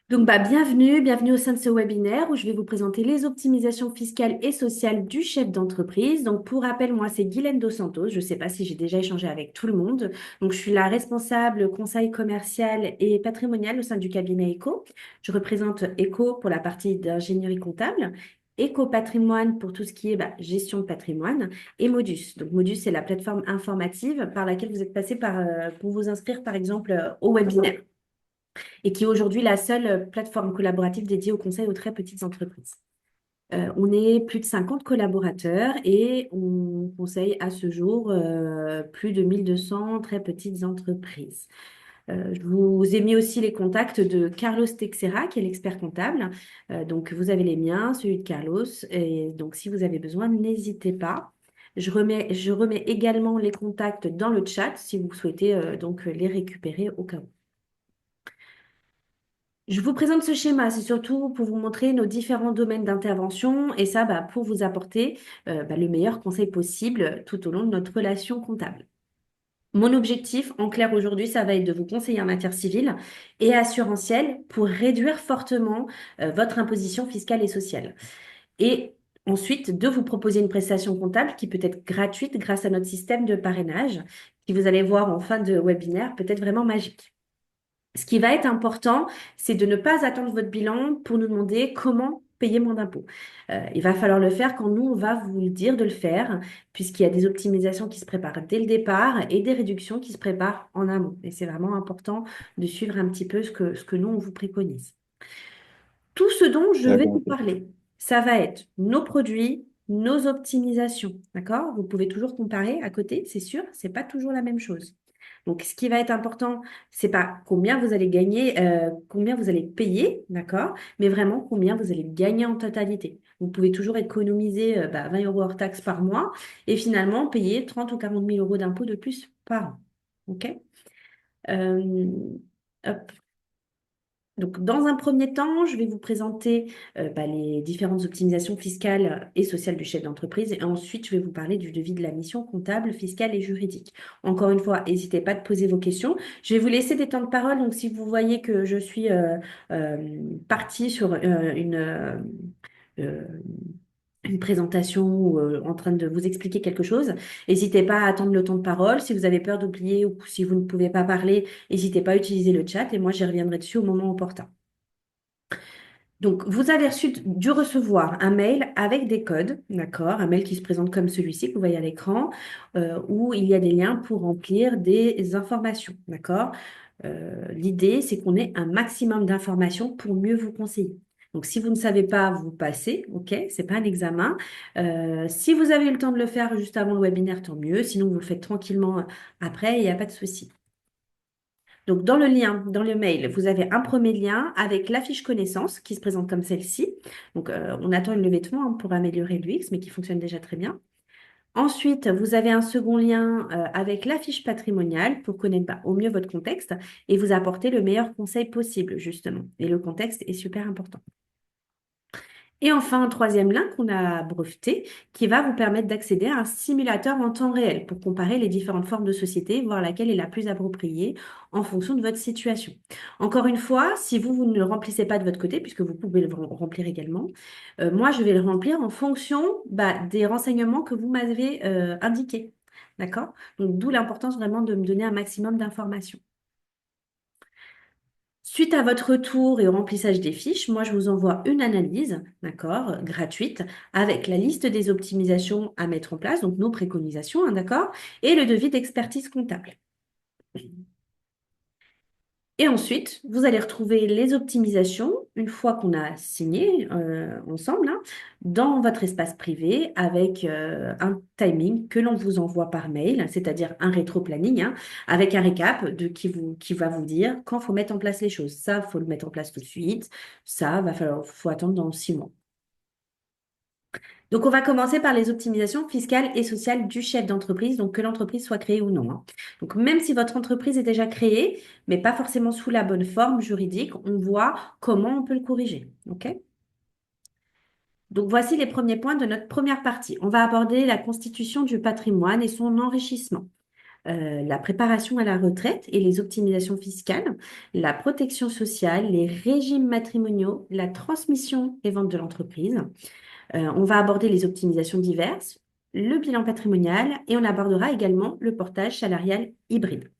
Donc, bienvenue au sein de ce webinaire où je vais vous présenter les optimisations fiscales et sociales du chef d'entreprise. Donc, pour rappel, moi, c'est Guylaine Dos Santos. Je ne sais pas si j'ai déjà échangé avec tout le monde. Donc, je suis la responsable conseil commercial et patrimonial au sein du cabinet ECO. Je représente ECO pour la partie d'ingénierie comptable, ECO Patrimoine pour tout ce qui est gestion de patrimoine et Modus. Donc, Modus, c'est la plateforme informative par laquelle vous êtes passé pour vous inscrire, par exemple, au webinaire et qui est aujourd'hui la seule plateforme collaborative dédiée aux conseils aux très petites entreprises. On est plus de 50 collaborateurs et on conseille à ce jour plus de 1200 très petites entreprises. Je vous ai mis aussi les contacts de Carlos Texera, qui est l'expert comptable. Donc, vous avez les miens, celui de Carlos. Et donc, si vous avez besoin, n'hésitez pas. Je remets également les contacts dans le chat si vous souhaitez donc les récupérer au cas où. Je vous présente ce schéma, c'est surtout pour vous montrer nos différents domaines d'intervention et ça, pour vous apporter le meilleur conseil possible tout au long de notre relation comptable. Mon objectif, en clair aujourd'hui, ça va être de vous conseiller en matière civile et assurantielle pour réduire fortement votre imposition fiscale et sociale. Et ensuite, de vous proposer une prestation comptable qui peut être gratuite grâce à notre système de parrainage, qui vous allez voir en fin de webinaire peut être vraiment magique. Ce qui va être important, c'est de ne pas attendre votre bilan pour nous demander comment payer moins d'impôts. Il va falloir le faire quand nous, on va vous le dire de le faire, puisqu'il y a des optimisations qui se préparent dès le départ et des réductions qui se préparent en amont. Et c'est vraiment important de suivre un petit peu ce que nous, on vous préconise. Tout ce dont je vais D'accord, vous ok. parler, ça va être nos produits, nos optimisations. D'accord? Vous pouvez toujours comparer à côté, c'est sûr, c'est pas toujours la même chose. Donc, ce qui va être important, c'est pas combien vous allez gagner, combien vous allez payer, d'accord? Mais vraiment combien vous allez gagner en totalité. Vous pouvez toujours économiser 20 euros hors taxe par mois et finalement payer 30 ou 40 000 euros d'impôts de plus par an. OK? Euh, hop. Donc, dans un premier temps, je vais vous présenter les différentes optimisations fiscales et sociales du chef d'entreprise. Et ensuite, je vais vous parler du devis de la mission comptable, fiscale et juridique. Encore une fois, n'hésitez pas à poser vos questions. Je vais vous laisser des temps de parole. Donc, si vous voyez que je suis euh, partie sur euh, une présentation ou en train de vous expliquer quelque chose, n'hésitez pas à attendre le temps de parole. Si vous avez peur d'oublier ou si vous ne pouvez pas parler, n'hésitez pas à utiliser le chat et moi, j'y reviendrai dessus au moment opportun. Donc, vous avez dû recevoir un mail avec des codes, d'accord? Un mail qui se présente comme celui-ci que vous voyez à l'écran, où il y a des liens pour remplir des informations, d'accord? L'idée, c'est qu'on ait un maximum d'informations pour mieux vous conseiller. Donc, si vous ne savez pas, vous passez, ok? C'est pas un examen. Si vous avez eu le temps de le faire juste avant le webinaire, tant mieux. Sinon, vous le faites tranquillement après, il n'y a pas de souci. Donc, dans le lien, dans le mail, vous avez un premier lien avec la fiche connaissance qui se présente comme celle-ci. Donc, on attend une levée de fonds pour améliorer l'UX, mais qui fonctionne déjà très bien. Ensuite, vous avez un second lien avec la fiche patrimoniale pour connaître au mieux votre contexte et vous apporter le meilleur conseil possible, justement. Et le contexte est super important. Et enfin, un troisième lien qu'on a breveté qui va vous permettre d'accéder à un simulateur en temps réel pour comparer les différentes formes de société, voir laquelle est la plus appropriée en fonction de votre situation. Encore une fois, si vous ne le remplissez pas de votre côté, puisque vous pouvez le remplir également, moi, je vais le remplir en fonction des renseignements que vous m'avez indiqués. D'accord? Donc, d'où l'importance vraiment de me donner un maximum d'informations. Suite à votre retour et au remplissage des fiches, moi, je vous envoie une analyse, d'accord, gratuite, avec la liste des optimisations à mettre en place, donc nos préconisations, hein, d'accord, et le devis d'expertise comptable. Et ensuite, vous allez retrouver les optimisations une fois qu'on a signé ensemble hein, dans votre espace privé avec un timing que l'on vous envoie par mail, c'est-à-dire un rétro-planning hein, avec un récap qui va vous dire quand il faut mettre en place les choses. Ça, il faut le mettre en place tout de suite. Ça, faut attendre dans 6 mois. Donc, on va commencer par les optimisations fiscales et sociales du chef d'entreprise, donc que l'entreprise soit créée ou non. Hein. Donc, même si votre entreprise est déjà créée, mais pas forcément sous la bonne forme juridique, on voit comment on peut le corriger. OK? Donc, voici les premiers points de notre première partie. On va aborder la constitution du patrimoine et son enrichissement. la préparation à la retraite et les optimisations fiscales, la protection sociale, les régimes matrimoniaux, la transmission et vente de l'entreprise. On va aborder les optimisations diverses, le bilan patrimonial et on abordera également le portage salarial hybride.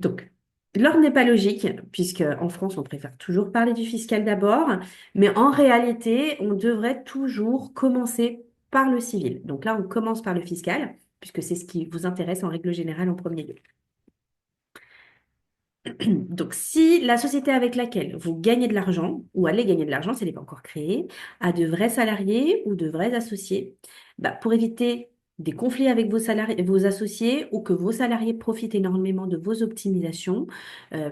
Donc, l'ordre n'est pas logique, puisque en France, on préfère toujours parler du fiscal d'abord, mais en réalité, on devrait toujours commencer par le civil. Donc là, on commence par le fiscal, puisque c'est ce qui vous intéresse en règle générale en premier lieu. Donc, si la société avec laquelle vous gagnez de l'argent, ou allez gagner de l'argent, si elle n'est pas encore créée, a de vrais salariés ou de vrais associés, bah, pour éviter des conflits avec vos salariés, vos associés ou que vos salariés profitent énormément de vos optimisations,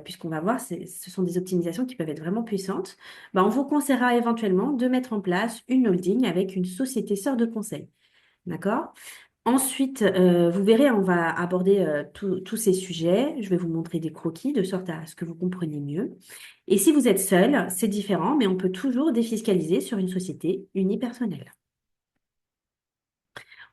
puisqu'on va voir, ce sont des optimisations qui peuvent être vraiment puissantes, bah, on vous conseillera éventuellement de mettre en place une holding avec une société sœur de conseil. D'accord? Ensuite, vous verrez, on va aborder tous ces sujets. Je vais vous montrer des croquis de sorte à ce que vous compreniez mieux. Et si vous êtes seul, c'est différent, mais on peut toujours défiscaliser sur une société unipersonnelle.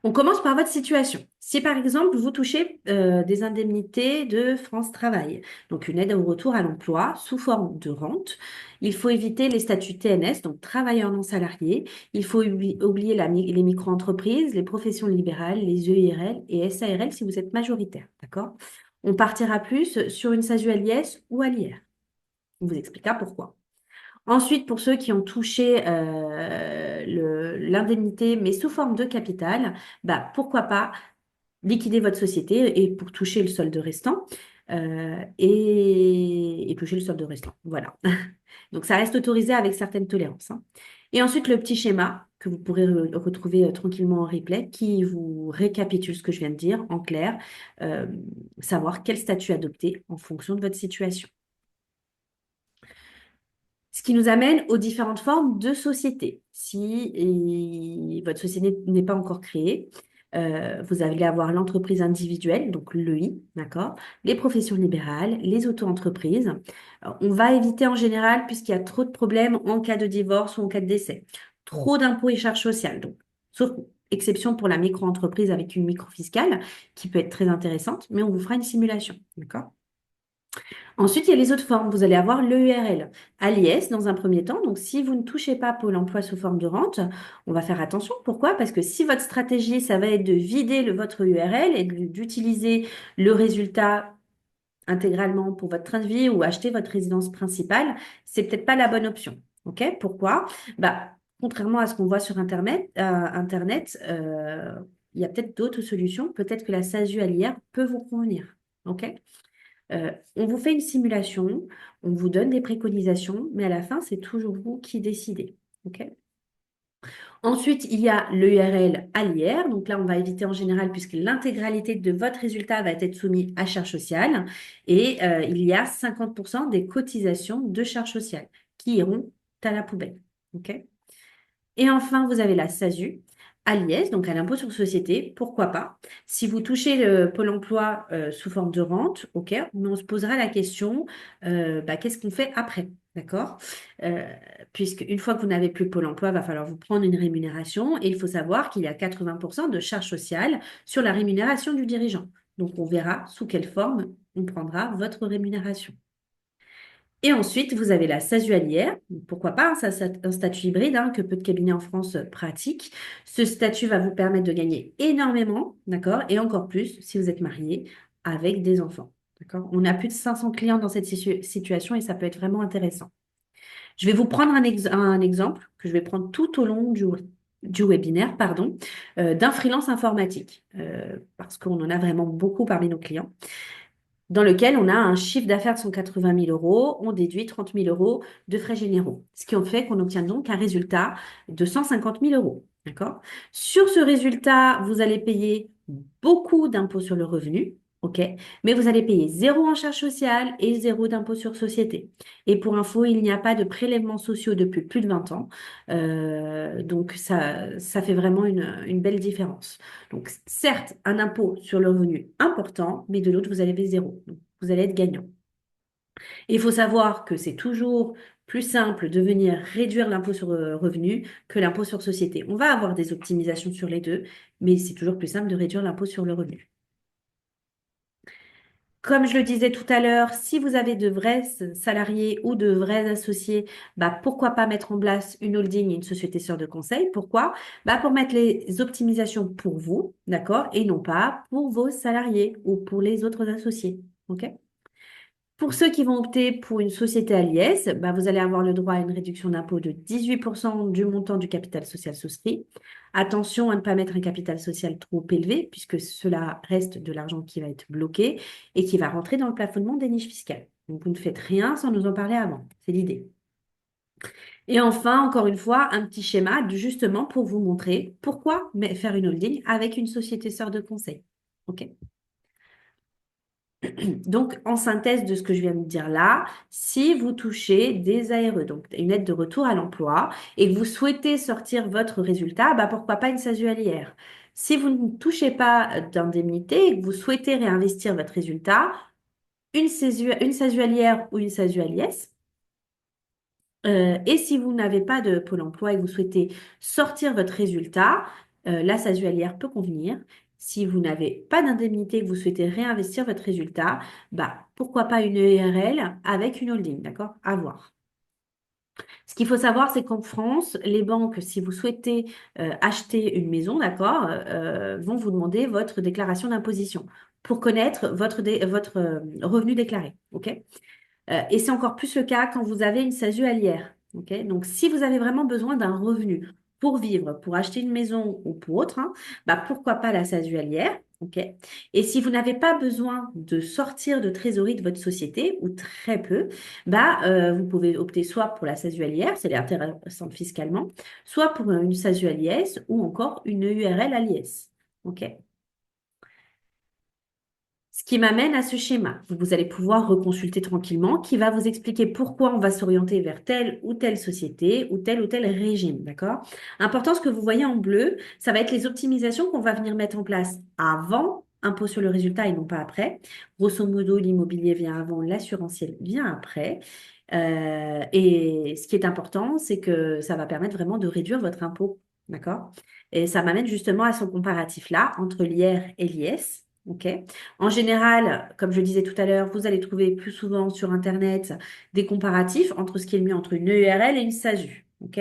On commence par votre situation. Si par exemple vous touchez des indemnités de France Travail, donc une aide au retour à l'emploi sous forme de rente, il faut éviter les statuts TNS, donc travailleurs non salariés. Il faut oublier les micro-entreprises, les professions libérales, les EIRL et SARL si vous êtes majoritaire. D'accord? On partira plus sur une SASU à l'IS ou à l'IR. On vous expliquera pourquoi. Ensuite, pour ceux qui ont touché l'indemnité, mais sous forme de capital, bah, pourquoi pas liquider votre société et pour toucher le solde restant et toucher le solde restant. Voilà. Donc, ça reste autorisé avec certaines tolérances, hein. Et ensuite, le petit schéma que vous pourrez retrouver tranquillement en replay qui vous récapitule ce que je viens de dire en clair, euh, savoir quel statut adopter en fonction de votre situation. Ce qui nous amène aux différentes formes de société. Si votre société n'est pas encore créée, vous allez avoir l'entreprise individuelle, donc l'EI, d'accord, les professions libérales, les auto-entreprises. On va éviter en général, puisqu'il y a trop de problèmes en cas de divorce ou en cas de décès, trop d'impôts et charges sociales. Donc, sauf exception pour la micro-entreprise avec une micro-fiscale, qui peut être très intéressante, mais on vous fera une simulation, d'accord? Ensuite, il y a les autres formes. Vous allez avoir l'EURL à l'IS dans un premier temps. Donc, si vous ne touchez pas Pôle emploi sous forme de rente, on va faire attention. Pourquoi? Parce que si votre stratégie, ça va être de vider votre URL et d'utiliser le résultat intégralement pour votre train de vie ou acheter votre résidence principale, c'est peut-être pas la bonne option. OK? Pourquoi? Bah, contrairement à ce qu'on voit sur il y a peut-être d'autres solutions. Peut-être que la SASU à l'IR peut vous convenir. OK? On vous fait une simulation, on vous donne des préconisations, mais à la fin, c'est toujours vous qui décidez. OK? Ensuite, il y a l'URL à l'IR. Donc là, on va éviter en général puisque l'intégralité de votre résultat va être soumise à charges sociales. Et il y a 50% des cotisations de charges sociales qui iront à la poubelle. OK? Et enfin, vous avez la SASU à l'IS, donc à l'impôt sur société, pourquoi pas. Si vous touchez le Pôle emploi sous forme de rente, ok, mais on se posera la question, qu'est-ce qu'on fait après, d'accord? Euh, Puisque une fois que vous n'avez plus Pôle emploi, il va falloir vous prendre une rémunération et il faut savoir qu'il y a 80% de charges sociales sur la rémunération du dirigeant. Donc, on verra sous quelle forme on prendra votre rémunération. Et ensuite, vous avez la SASU-alière. Pourquoi pas, hein, ça, c'est un statut hybride hein, que peu de cabinets en France pratiquent. Ce statut va vous permettre de gagner énormément, d'accord? Et encore plus si vous êtes marié avec des enfants, d'accord? On a plus de 500 clients dans cette situation et ça peut être vraiment intéressant. Je vais vous prendre un exemple que je vais prendre tout au long du webinaire, pardon, d'un freelance informatique, parce qu'on en a vraiment beaucoup parmi nos clients dans lequel on a un chiffre d'affaires de 180 000 euros, on déduit 30 000 euros de frais généraux, ce qui en fait qu'on obtient donc un résultat de 150 000 euros. D'accord? Sur ce résultat, vous allez payer beaucoup d'impôts sur le revenu, ok? Mais vous allez payer zéro en charge sociale et zéro d'impôt sur société. Et pour info, il n'y a pas de prélèvements sociaux depuis plus de 20 ans. Donc ça fait vraiment une belle différence. Donc, certes, un impôt sur le revenu important, mais de l'autre, vous allez zéro. Donc, vous allez être gagnant. Et il faut savoir que c'est toujours plus simple de venir réduire l'impôt sur le revenu que l'impôt sur société. On va avoir des optimisations sur les deux, mais c'est toujours plus simple de réduire l'impôt sur le revenu. Comme je le disais tout à l'heure, si vous avez de vrais salariés ou de vrais associés, bah, pourquoi pas mettre en place une holding et une société sœur de conseil? Pourquoi? Bah, pour mettre les optimisations pour vous, d'accord? Et non pas pour vos salariés ou pour les autres associés. OK? Pour ceux qui vont opter pour une société à l'IS, bah, vous allez avoir le droit à une réduction d'impôt de 18% du montant du capital social souscrit. Attention à ne pas mettre un capital social trop élevé, puisque cela reste de l'argent qui va être bloqué et qui va rentrer dans le plafonnement des niches fiscales. Donc, vous ne faites rien sans nous en parler avant. C'est l'idée. Et enfin, encore une fois, un petit schéma justement pour vous montrer pourquoi faire une holding avec une société sœur de conseil. OK? Donc, en synthèse de ce que je viens de dire là, si vous touchez des ARE, donc une aide de retour à l'emploi, et que vous souhaitez sortir votre résultat, bah pourquoi pas une SASU-ALIR? Si vous ne touchez pas d'indemnité et que vous souhaitez réinvestir votre résultat, une SASU-ALIR ou une SASU-ALIS. Et si vous n'avez pas de Pôle emploi et que vous souhaitez sortir votre résultat, la SASU-ALIR peut convenir. Si vous n'avez pas d'indemnité et que vous souhaitez réinvestir votre résultat, bah, pourquoi pas une ERL avec une holding, d'accord? À voir. Ce qu'il faut savoir, c'est qu'en France, les banques, si vous souhaitez acheter une maison, d'accord, vont vous demander votre déclaration d'imposition pour connaître votre revenu déclaré, ok? Et c'est encore plus le cas quand vous avez une SASU allière. Ok. Donc, si vous avez vraiment besoin d'un revenu pour vivre, pour acheter une maison ou pour autre, hein, bah, pourquoi pas la SASU allière. Ok. Et si vous n'avez pas besoin de sortir de trésorerie de votre société, ou très peu, bah, vous pouvez opter soit pour la SASU allière, c'est intéressant fiscalement, soit pour une SASU à l'IS ou encore une URL à l'IS. Ok. Ce qui m'amène à ce schéma. Vous allez pouvoir reconsulter tranquillement, qui va vous expliquer pourquoi on va s'orienter vers telle ou telle société ou tel régime, d'accord? Important, ce que vous voyez en bleu, ça va être les optimisations qu'on va venir mettre en place avant impôt sur le résultat et non pas après. Grosso modo, l'immobilier vient avant, l'assurantiel vient après. Et ce qui est important, c'est que ça va permettre vraiment de réduire votre impôt, d'accord? Et ça m'amène justement à ce comparatif-là entre l'IR et l'IS. OK? En général, comme je disais tout à l'heure, vous allez trouver plus souvent sur Internet des comparatifs entre ce qui est mieux entre une EURL et une SASU. OK?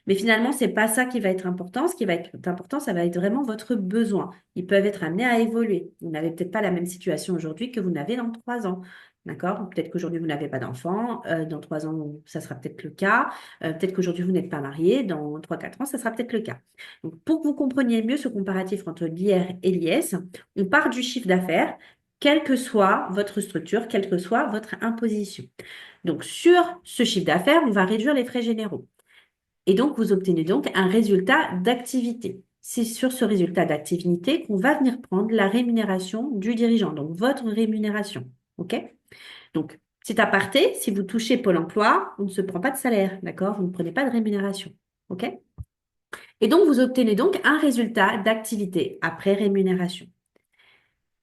Mais finalement, c'est pas ça qui va être important. Ce qui va être important, ça va être vraiment votre besoin. Ils peuvent être amenés à évoluer. Vous n'avez peut-être pas la même situation aujourd'hui que vous n'avez dans 3 ans. D'accord? Peut-être qu'aujourd'hui, vous n'avez pas d'enfant. Dans 3 ans, ça sera peut-être le cas. Peut-être qu'aujourd'hui, vous n'êtes pas marié. Dans 3, 4 ans, ça sera peut-être le cas. Donc, pour que vous compreniez mieux ce comparatif entre l'IR et l'IS, on part du chiffre d'affaires, quelle que soit votre structure, quelle que soit votre imposition. Donc, sur ce chiffre d'affaires, on va réduire les frais généraux. Et donc, vous obtenez donc un résultat d'activité. C'est sur ce résultat d'activité qu'on va venir prendre la rémunération du dirigeant, donc votre rémunération. OK? Donc, petit aparté, si vous touchez Pôle emploi, on ne se prend pas de salaire, d'accord? Vous ne prenez pas de rémunération. OK? Et donc, vous obtenez donc un résultat d'activité après rémunération.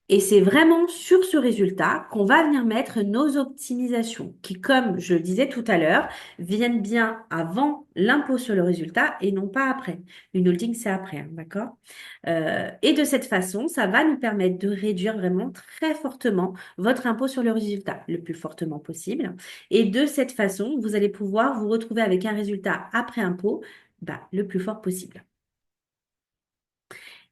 Et c'est vraiment sur ce résultat qu'on va venir mettre nos optimisations qui, comme je le disais tout à l'heure, viennent bien avant l'impôt sur le résultat et non pas après. Une holding, c'est après, hein, d'accord? Et de cette façon, ça va nous permettre de réduire vraiment très fortement votre impôt sur le résultat, le plus fortement possible. Et de cette façon, vous allez pouvoir vous retrouver avec un résultat après impôt, bah, le plus fort possible.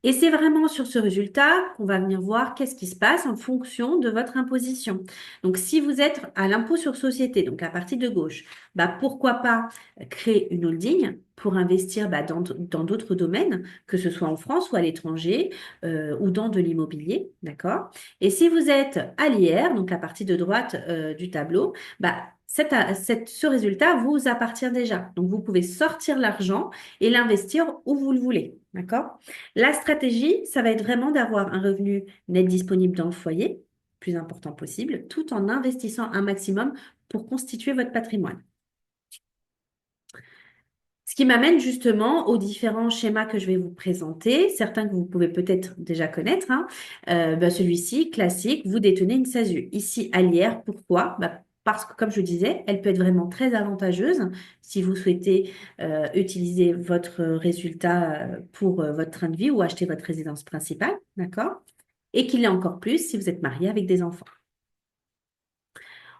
Et c'est vraiment sur ce résultat qu'on va venir voir qu'est-ce qui se passe en fonction de votre imposition. Donc, si vous êtes à l'impôt sur société, donc à partir de gauche, bah, pourquoi pas créer une holding pour investir bah, dans d'autres domaines, que ce soit en France ou à l'étranger, ou dans de l'immobilier, d'accord? Et si vous êtes à l'IR, donc la partie de droite du tableau, bah, ce résultat vous appartient déjà. Donc, vous pouvez sortir l'argent et l'investir où vous le voulez, d'accord? La stratégie, ça va être vraiment d'avoir un revenu net disponible dans le foyer, plus important possible, tout en investissant un maximum pour constituer votre patrimoine. Ce qui m'amène justement aux différents schémas que je vais vous présenter, certains que vous pouvez peut-être déjà connaître, hein. Celui-ci, classique, vous détenez une SASU. Ici, Alière, pourquoi? Bah, parce que, comme je disais, elle peut être vraiment très avantageuse si vous souhaitez utiliser votre résultat pour votre train de vie ou acheter votre résidence principale, d'accord? Et qu'il l'est encore plus si vous êtes marié avec des enfants.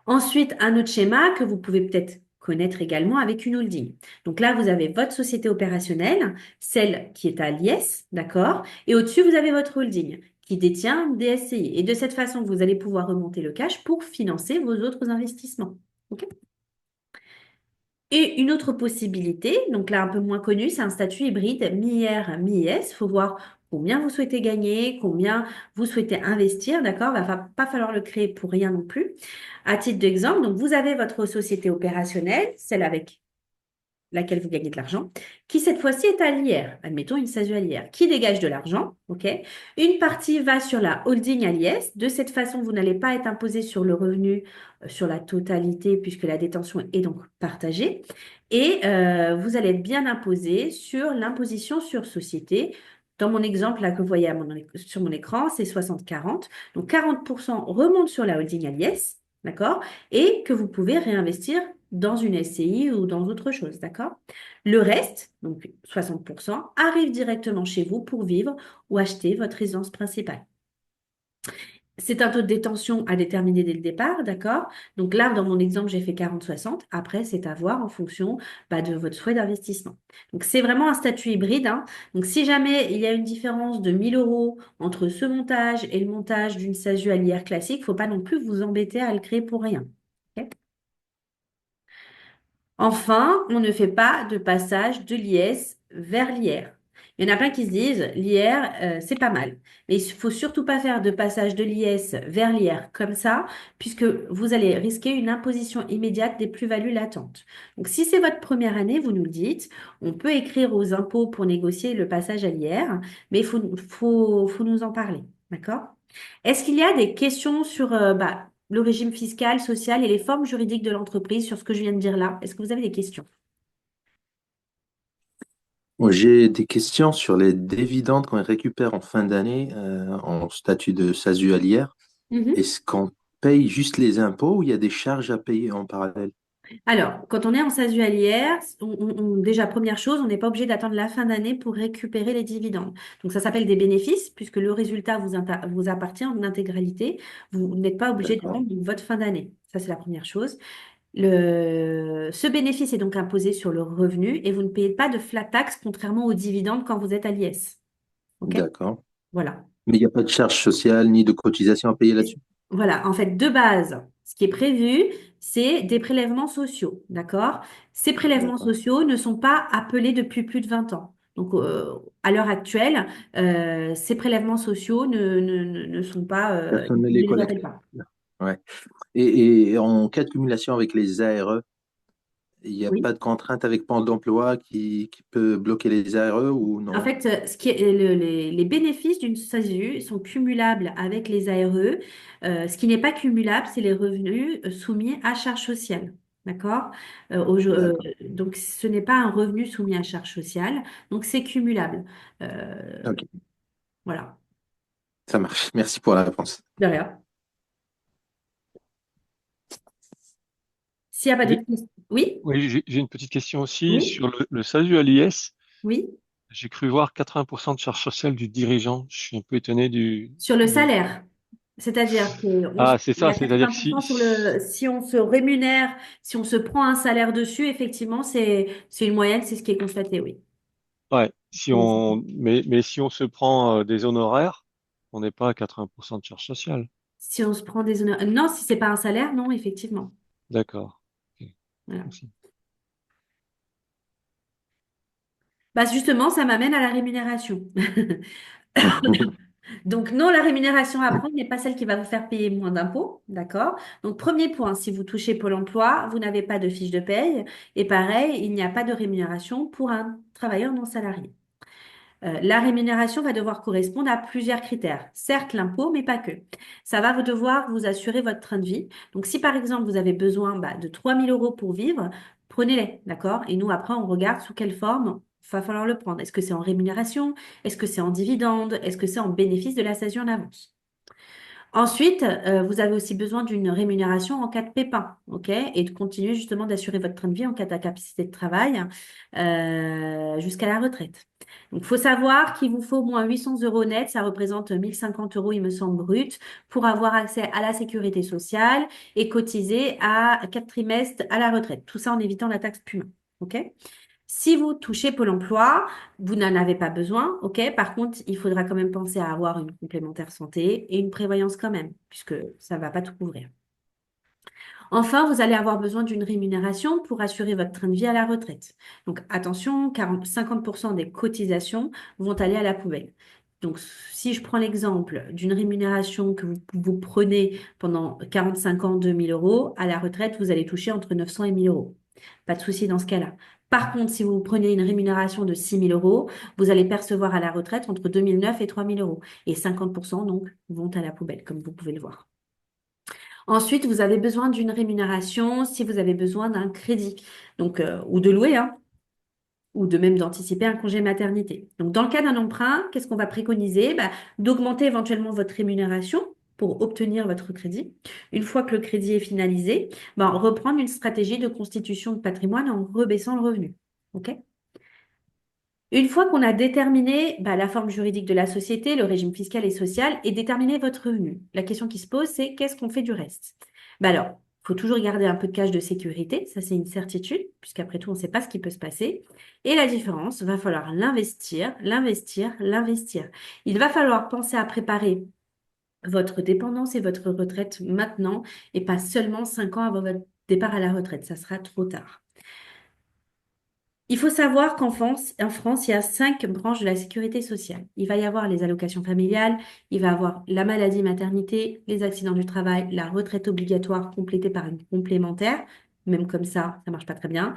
Ensuite, un autre schéma que vous pouvez peut-être connaître également avec une holding. Donc là, vous avez votre société opérationnelle, celle qui est à l'IS, d'accord? Et au-dessus, vous avez votre holding qui détient des SCI. Et de cette façon, vous allez pouvoir remonter le cash pour financer vos autres investissements. OK. Et une autre possibilité, donc là un peu moins connue, c'est un statut hybride mi-IR, mi-IS. Il faut voir combien vous souhaitez gagner, combien vous souhaitez investir, d'accord? Il va pas falloir le créer pour rien non plus. À titre d'exemple, donc vous avez votre société opérationnelle, celle avec laquelle vous gagnez de l'argent, qui cette fois-ci est à l'IR, admettons une SASU à l'IR, qui dégage de l'argent, ok? Une partie va sur la holding à l'IS, de cette façon, vous n'allez pas être imposé sur le revenu, sur la totalité, puisque la détention est donc partagée, et vous allez être bien imposé sur l'imposition sur société. Dans mon exemple là que vous voyez sur mon écran, c'est 60-40. Donc 40% remonte sur la holding à l'IS, d'accord? Et que vous pouvez réinvestir dans une SCI ou dans autre chose, d'accord? Le reste, donc 60%, arrive directement chez vous pour vivre ou acheter votre résidence principale. C'est un taux de détention à déterminer dès le départ, d'accord? Donc là, dans mon exemple, j'ai fait 40-60. Après, c'est à voir en fonction de votre souhait d'investissement. Donc c'est vraiment un statut hybride, hein. Donc si jamais il y a une différence de 1000 euros entre ce montage et le montage d'une SASU à l'IR classique, il ne faut pas non plus vous embêter à le créer pour rien. Ok. Enfin, on ne fait pas de passage de l'IS vers l'IR. Il y en a plein qui se disent l'IR, c'est pas mal. Mais il ne faut surtout pas faire de passage de l'IS vers l'IR comme ça, puisque vous allez risquer une imposition immédiate des plus-values latentes. Donc, si c'est votre première année, vous nous le dites, on peut écrire aux impôts pour négocier le passage à l'IR, mais il faut nous en parler. D'accord? Est-ce qu'il y a des questions sur le régime fiscal, social et les formes juridiques de l'entreprise sur ce que je viens de dire là? Est-ce que vous avez des questions? Moi, j'ai des questions sur les dividendes qu'on récupère en fin d'année en statut de SASU à l'IR. Mhm. Est-ce qu'on paye juste les impôts ou il y a des charges à payer en parallèle? Alors, quand on est en SASU à l'IR, déjà, première chose, on n'est pas obligé d'attendre la fin d'année pour récupérer les dividendes. Donc, ça s'appelle des bénéfices, puisque le résultat vous appartient en intégralité. Vous n'êtes pas obligé D'accord. d'attendre votre fin d'année. Ça, c'est la première chose. Ce bénéfice est donc imposé sur le revenu et vous ne payez pas de flat tax, contrairement aux dividendes quand vous êtes à l'IS. OK? D'accord. Voilà. Mais il n'y a pas de charges sociales ni de cotisations à payer là-dessus? Voilà, en fait, de base, ce qui est prévu, c'est des prélèvements sociaux, d'accord? Ces prélèvements D'accord. sociaux ne sont pas appelés depuis plus de 20 ans. Donc, à l'heure actuelle, ces prélèvements sociaux ne sont pas, Personne ne ils les ne les collecte. appellent pas. Ouais. Et en cas de cumulation avec les ARE, il n'y a Oui. pas de contrainte avec Pôle d'emploi qui peut bloquer les ARE ou En non? fait, les bénéfices d'une SASU sont cumulables avec les ARE. Ce qui n'est pas cumulable, c'est les revenus soumis à charge sociale. D'accord? D'accord. Donc, ce n'est pas un revenu soumis à charge sociale. Donc, c'est cumulable. Euh, Ok, voilà. ça marche. Merci pour la réponse. De rien. S'il n'y a pas J'ai- d'autres questions. Oui? Oui, j'ai une petite question aussi Oui? sur le SASU à l'IS. Oui? J'ai cru voir 80% de charges sociales du dirigeant. Je suis un peu étonné Sur le du... salaire. C'est-à-dire Ah, c'est il y ça, a c'est-à-dire 80% sur le, si on se rémunère, si on se prend un salaire dessus, effectivement, c'est une moyenne, c'est ce qui est constaté, oui. ouais, si on, mais si on se prend des honoraires, on n'est pas à 80% de charges sociales. Si on se prend des honneurs. Non, si c'est pas un salaire, non, effectivement. D'accord. Ok, Voilà. merci. Bah justement, ça m'amène à la rémunération. Donc non, la rémunération à prendre n'est pas celle qui va vous faire payer moins d'impôts, d'accord? Donc premier point, si vous touchez Pôle emploi, vous n'avez pas de fiche de paye. Et pareil, il n'y a pas de rémunération pour un travailleur non salarié. La rémunération va devoir correspondre à plusieurs critères. Certes, l'impôt, mais pas que. Ça va vous devoir vous assurer votre train de vie. Donc, si par exemple, vous avez besoin de 3 000 € pour vivre, prenez-les, d'accord? Et nous, après, on regarde sous quelle forme il va falloir le prendre. Est-ce que c'est en rémunération? Est-ce que c'est en dividende? Est-ce que c'est en bénéfice de la station en avance? Ensuite, vous avez aussi besoin d'une rémunération en cas de pépin, ok? Et de continuer justement d'assurer votre train de vie en cas d'incapacité de travail jusqu'à la retraite. Donc, il faut savoir qu'il vous faut au moins 800 euros net, ça représente 1050 euros, il me semble, brut, pour avoir accès à la sécurité sociale et cotiser à 4 trimestres à la retraite. Tout ça en évitant la taxe PUMA, ok? Si vous touchez Pôle emploi, vous n'en avez pas besoin, ok? Par contre, il faudra quand même penser à avoir une complémentaire santé et une prévoyance quand même, puisque ça ne va pas tout couvrir. Enfin, vous allez avoir besoin d'une rémunération pour assurer votre train de vie à la retraite. Donc attention, 50% des cotisations vont aller à la poubelle. Donc si je prends l'exemple d'une rémunération que vous prenez pendant 45 ans, 2000 euros, à la retraite, vous allez toucher entre 900 et 1000 euros. Pas de souci dans ce cas-là. Par contre, si vous prenez une rémunération de 6000 euros, vous allez percevoir à la retraite entre 2009 et 3000 euros. Et 50% donc vont à la poubelle, comme vous pouvez le voir. Ensuite, vous avez besoin d'une rémunération si vous avez besoin d'un crédit, donc, ou de louer, hein, ou de même d'anticiper un congé maternité. Donc, dans le cas d'un emprunt, qu'est-ce qu'on va préconiser? Bah, d'augmenter éventuellement votre rémunération pour obtenir votre crédit. Une fois que le crédit est finalisé, bah, reprendre une stratégie de constitution de patrimoine en rebaissant le revenu. OK? Une fois qu'on a déterminé la forme juridique de la société, le régime fiscal et social, et déterminé votre revenu, la question qui se pose, c'est qu'est-ce qu'on fait du reste? Alors, il faut toujours garder un peu de cash de sécurité, ça c'est une certitude, puisqu'après tout, on ne sait pas ce qui peut se passer. Et la différence, va falloir l'investir, l'investir, l'investir. Il va falloir penser à préparer votre dépendance et votre retraite maintenant, et pas seulement 5 ans avant votre départ à la retraite, ça sera trop tard. Il faut savoir en France, il y a 5 branches de la sécurité sociale. Il va y avoir les allocations familiales, il va y avoir la maladie, maternité, les accidents du travail, la retraite obligatoire complétée par une complémentaire, même comme ça marche pas très bien,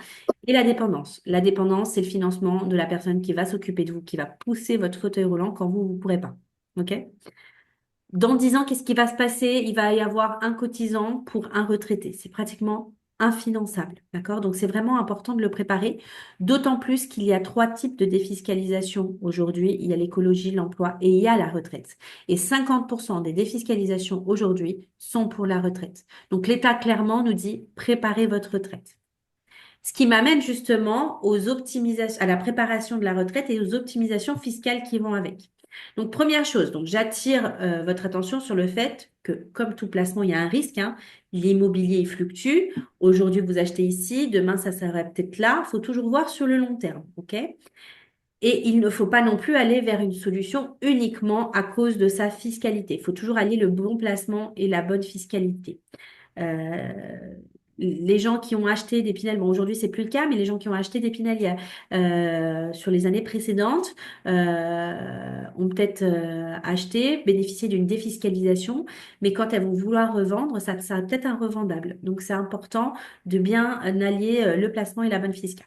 et la dépendance. La dépendance, c'est le financement de la personne qui va s'occuper de vous, qui va pousser votre fauteuil roulant quand vous ne pourrez pas. OK? Dans 10 ans, qu'est-ce qui va se passer? Il va y avoir un cotisant pour un retraité. C'est pratiquement infinançable. D'accord? Donc, c'est vraiment important de le préparer. D'autant plus qu'il y a 3 types de défiscalisation aujourd'hui. Il y a l'écologie, l'emploi et il y a la retraite. Et 50% des défiscalisations aujourd'hui sont pour la retraite. Donc, l'État clairement nous dit préparez votre retraite. Ce qui m'amène justement aux optimisations, à la préparation de la retraite et aux optimisations fiscales qui vont avec. Donc, première chose, donc j'attire votre attention sur le fait que, comme tout placement, il y a un risque, hein. L'immobilier il fluctue. Aujourd'hui, vous achetez ici, demain, ça serait peut-être là. Il faut toujours voir sur le long terme, ok? Et il ne faut pas non plus aller vers une solution uniquement à cause de sa fiscalité. Il faut toujours aller le bon placement et la bonne fiscalité. Euh, les gens qui ont acheté des Pinel, bon aujourd'hui c'est plus le cas, mais les gens qui ont acheté des Pinel sur les années précédentes ont peut-être acheté, bénéficié d'une défiscalisation, mais quand elles vont vouloir revendre, ça sera peut-être un revendable. Donc c'est important de bien allier le placement et la bonne fiscale.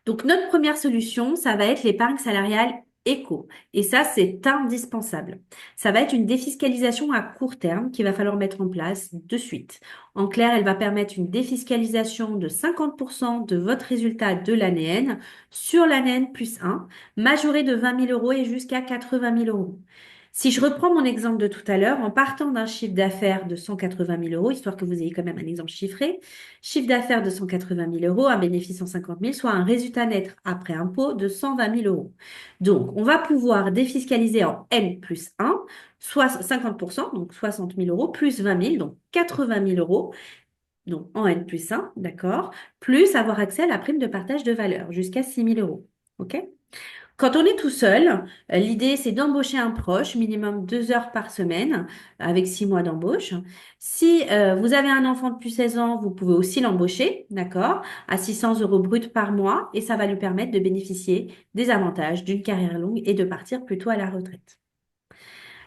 Donc, notre première solution, ça va être l'épargne salariale éco. Et ça, c'est indispensable. Ça va être une défiscalisation à court terme qu'il va falloir mettre en place de suite. En clair, elle va permettre une défiscalisation de 50% de votre résultat de l'année N sur l'année N plus 1, majoré de 20 000 euros et jusqu'à 80 000 euros. Si je reprends mon exemple de tout à l'heure, en partant d'un chiffre d'affaires de 180 000 euros, histoire que vous ayez quand même un exemple chiffré, chiffre d'affaires de 180 000 euros, un bénéfice 150 000, soit un résultat net après impôt de 120 000 euros. Donc, on va pouvoir défiscaliser en N plus 1, soit 50%, donc 60 000 euros, plus 20 000, donc 80 000 euros, donc en N plus 1, d'accord, plus avoir accès à la prime de partage de valeur, jusqu'à 6 000 euros. OK? Quand on est tout seul, l'idée c'est d'embaucher un proche, minimum 2 heures par semaine, avec 6 mois d'embauche. Si vous avez un enfant depuis 16 ans, vous pouvez aussi l'embaucher, d'accord, à 600 euros brut par mois, et ça va lui permettre de bénéficier des avantages d'une carrière longue et de partir plutôt à la retraite.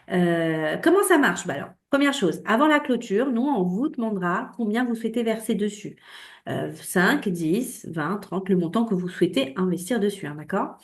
Comment ça marche? Alors, première chose, avant la clôture, nous, on vous demandera combien vous souhaitez verser dessus. 5, 10, 20, 30, le montant que vous souhaitez investir dessus, hein, d'accord?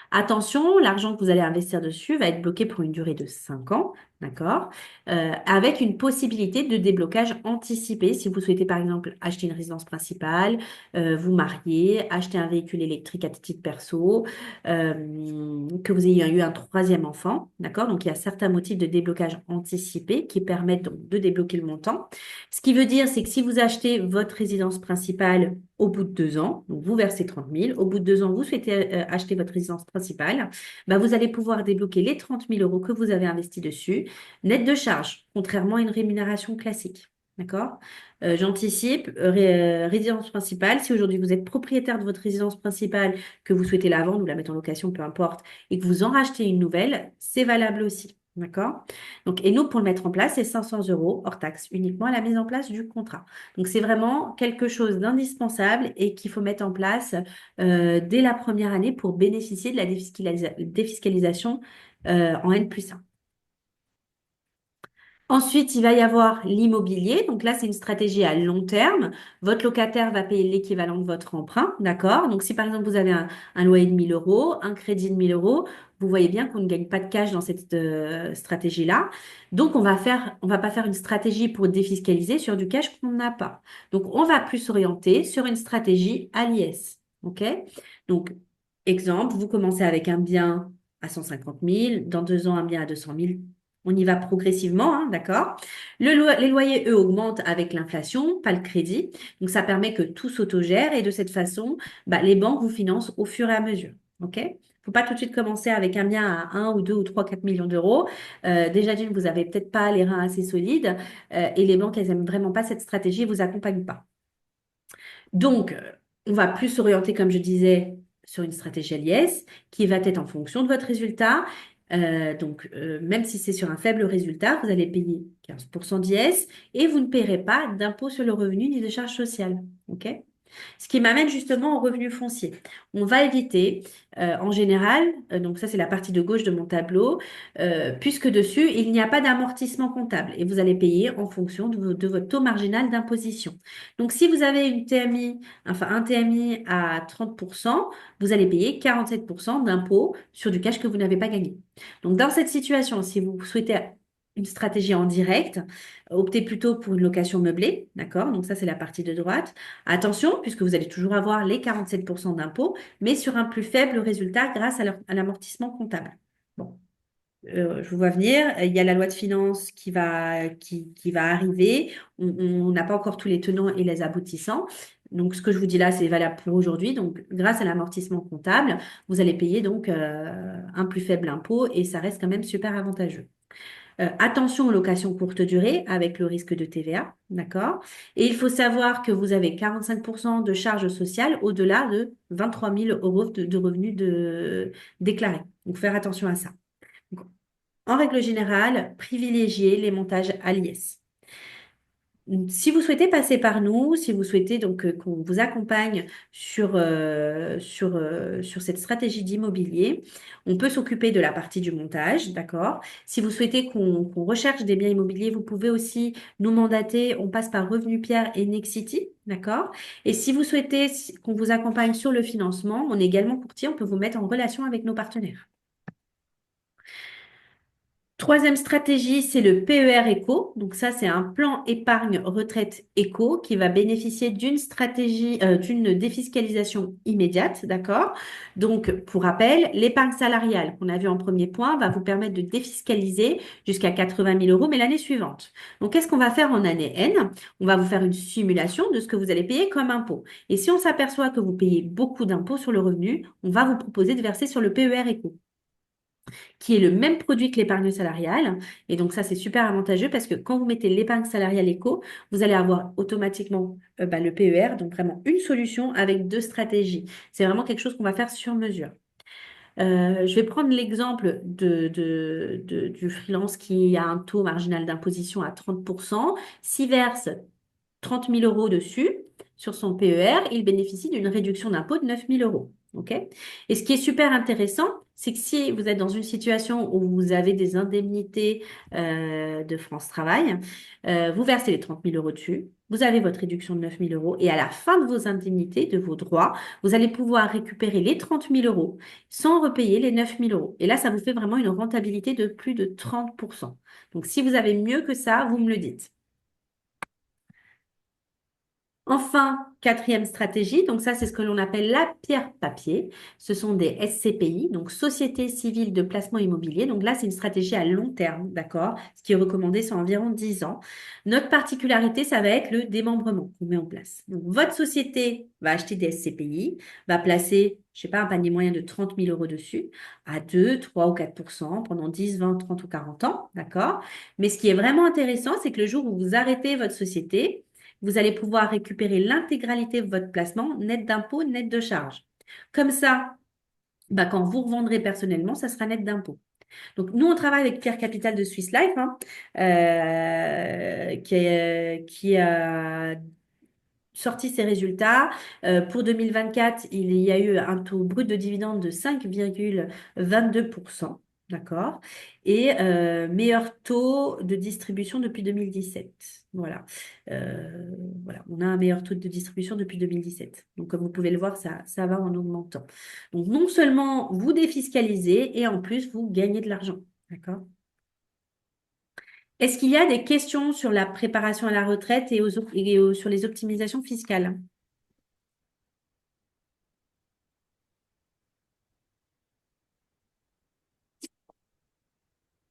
Attention, l'argent que vous allez investir dessus va être bloqué pour une durée de 5 ans, d'accord? Avec une possibilité de déblocage anticipé si vous souhaitez par exemple acheter une résidence principale, vous marier, acheter un véhicule électrique à titre perso, que vous ayez eu un troisième enfant, d'accord? Donc il y a certains motifs de déblocage anticipé qui permettent donc de débloquer le montant. Ce qui veut dire, c'est que si vous achetez votre résidence principale au bout de 2 ans, donc vous versez 30 000, au bout de 2 ans, vous souhaitez acheter votre résidence principale, bah, vous allez pouvoir débloquer les 30 000 euros que vous avez investis dessus, net de charge, contrairement à une rémunération classique. D'accord? J'anticipe, résidence principale, si aujourd'hui vous êtes propriétaire de votre résidence principale, que vous souhaitez la vendre ou la mettre en location, peu importe, et que vous en rachetez une nouvelle, c'est valable aussi. D'accord? Donc, et nous, pour le mettre en place, c'est 500 euros hors taxe, uniquement à la mise en place du contrat. Donc, c'est vraiment quelque chose d'indispensable et qu'il faut mettre en place dès la première année pour bénéficier de la défiscalisation en N+1. Ensuite, il va y avoir l'immobilier. Donc là, c'est une stratégie à long terme. Votre locataire va payer l'équivalent de votre emprunt, d'accord? Donc si par exemple vous avez un loyer de 1 000 euros, un crédit de 1 000 euros, vous voyez bien qu'on ne gagne pas de cash dans cette stratégie-là. Donc on va pas faire une stratégie pour défiscaliser sur du cash qu'on n'a pas. Donc on va plus s'orienter sur une stratégie à l'IS, ok? Donc exemple, vous commencez avec un bien à 150 000, dans 2 ans un bien à 200 000. On y va progressivement, hein, d'accord? Les loyers, eux, augmentent avec l'inflation, pas le crédit. Donc, ça permet que tout s'autogère et de cette façon, bah, les banques vous financent au fur et à mesure. OK? Faut pas tout de suite commencer avec un bien à 1 ou 2 ou 3, 4 millions d'euros. Déjà, d'une, vous avez peut-être pas les reins assez solides et les banques, elles aiment vraiment pas cette stratégie et vous accompagnent pas. Donc, on va plus s'orienter, comme je disais, sur une stratégie à l'IS qui va être en fonction de votre résultat. Donc, même si c'est sur un faible résultat, vous allez payer 15% d'IS et vous ne paierez pas d'impôt sur le revenu ni de charges sociales. OK? Ce qui m'amène justement au revenu foncier. On va éviter, en général, donc ça c'est la partie de gauche de mon tableau, puisque dessus, il n'y a pas d'amortissement comptable et vous allez payer en fonction de votre taux marginal d'imposition. Donc si vous avez une TMI, enfin un TMI à 30%, vous allez payer 47% d'impôt sur du cash que vous n'avez pas gagné. Donc dans cette situation, si vous souhaitez une stratégie en direct, optez plutôt pour une location meublée, d'accord? Donc ça c'est la partie de droite. Attention, puisque vous allez toujours avoir les 47% d'impôt, mais sur un plus faible résultat grâce à l'amortissement comptable. Bon, je vous vois venir. Il y a la loi de finances qui va arriver. On n'a pas encore tous les tenants et les aboutissants. Donc, ce que je vous dis là, c'est valable pour aujourd'hui. Donc, grâce à l'amortissement comptable, vous allez payer donc un plus faible impôt et ça reste quand même super avantageux. Attention aux locations courte durée avec le risque de TVA, d'accord? Et il faut savoir que vous avez 45% de charges sociales au-delà de 23 000 euros de revenus déclarés. Donc, faire attention à ça. Donc, en règle générale, privilégiez les montages à l'IS. Si vous souhaitez passer par nous, si vous souhaitez donc qu'on vous accompagne sur cette stratégie d'immobilier, on peut s'occuper de la partie du montage, d'accord? Si vous souhaitez qu'on recherche des biens immobiliers, vous pouvez aussi nous mandater. On passe par Revenu Pierre et Nexity, d'accord? Et si vous souhaitez qu'on vous accompagne sur le financement, on est également courtier, on peut vous mettre en relation avec nos partenaires. Troisième stratégie, c'est le PER Eco. Donc ça, c'est un plan épargne retraite éco qui va bénéficier d'une stratégie, d'une défiscalisation immédiate, d'accord? Donc, pour rappel, l'épargne salariale qu'on a vu en premier point va vous permettre de défiscaliser jusqu'à 80 000 euros, mais l'année suivante. Donc, qu'est-ce qu'on va faire en année N? On va vous faire une simulation de ce que vous allez payer comme impôt. Et si on s'aperçoit que vous payez beaucoup d'impôts sur le revenu, on va vous proposer de verser sur le PER Eco, qui est le même produit que l'épargne salariale. Et donc ça, c'est super avantageux parce que quand vous mettez l'épargne salariale éco, vous allez avoir automatiquement le PER, donc vraiment une solution avec deux stratégies. C'est vraiment quelque chose qu'on va faire sur mesure. Je vais prendre l'exemple du freelance qui a un taux marginal d'imposition à 30%. S'il verse 30 000 euros dessus, sur son PER, il bénéficie d'une réduction d'impôt de 9 000 euros. OK? Et ce qui est super intéressant, c'est que si vous êtes dans une situation où vous avez des indemnités de France Travail, vous versez les 30 000 euros dessus. vous avez votre réduction de 9 000 euros et à la fin de vos indemnités, de vos droits, vous allez pouvoir récupérer les 30 000 euros sans repayer les 9 000 euros. Et là, ça vous fait vraiment une rentabilité de plus de 30%. Donc, si vous avez mieux que ça, vous me le dites. Enfin, quatrième stratégie, donc ça c'est ce que l'on appelle la pierre papier. Ce sont des SCPI, donc Sociétés civiles de placement immobilier. Donc là, c'est une stratégie à long terme, d'accord? Ce qui est recommandé, c'est environ 10 ans. Notre particularité, ça va être le démembrement qu'on met en place. Donc votre société va acheter des SCPI, va placer, je sais pas, un panier moyen de 30 000 euros dessus, à 2, 3 ou 4% pendant 10, 20, 30 ou 40 ans, d'accord? Mais ce qui est vraiment intéressant, c'est que le jour où vous arrêtez votre société, vous allez pouvoir récupérer l'intégralité de votre placement, net d'impôts, net de charges. Comme ça, bah, quand vous revendrez personnellement, ça sera net d'impôts. Donc, nous, on travaille avec Pierre Capital de Swiss Life, hein, qui a sorti ses résultats. Pour 2024, il y a eu un taux brut de dividende de 5,22%. D'accord? Et meilleur taux de distribution depuis 2017. Voilà. Voilà. On a un meilleur taux de distribution depuis 2017. Donc, comme vous pouvez le voir, ça va en augmentant. Donc, non seulement vous défiscalisez et en plus, vous gagnez de l'argent. D'accord? Est-ce qu'il y a des questions sur la préparation à la retraite sur les optimisations fiscales?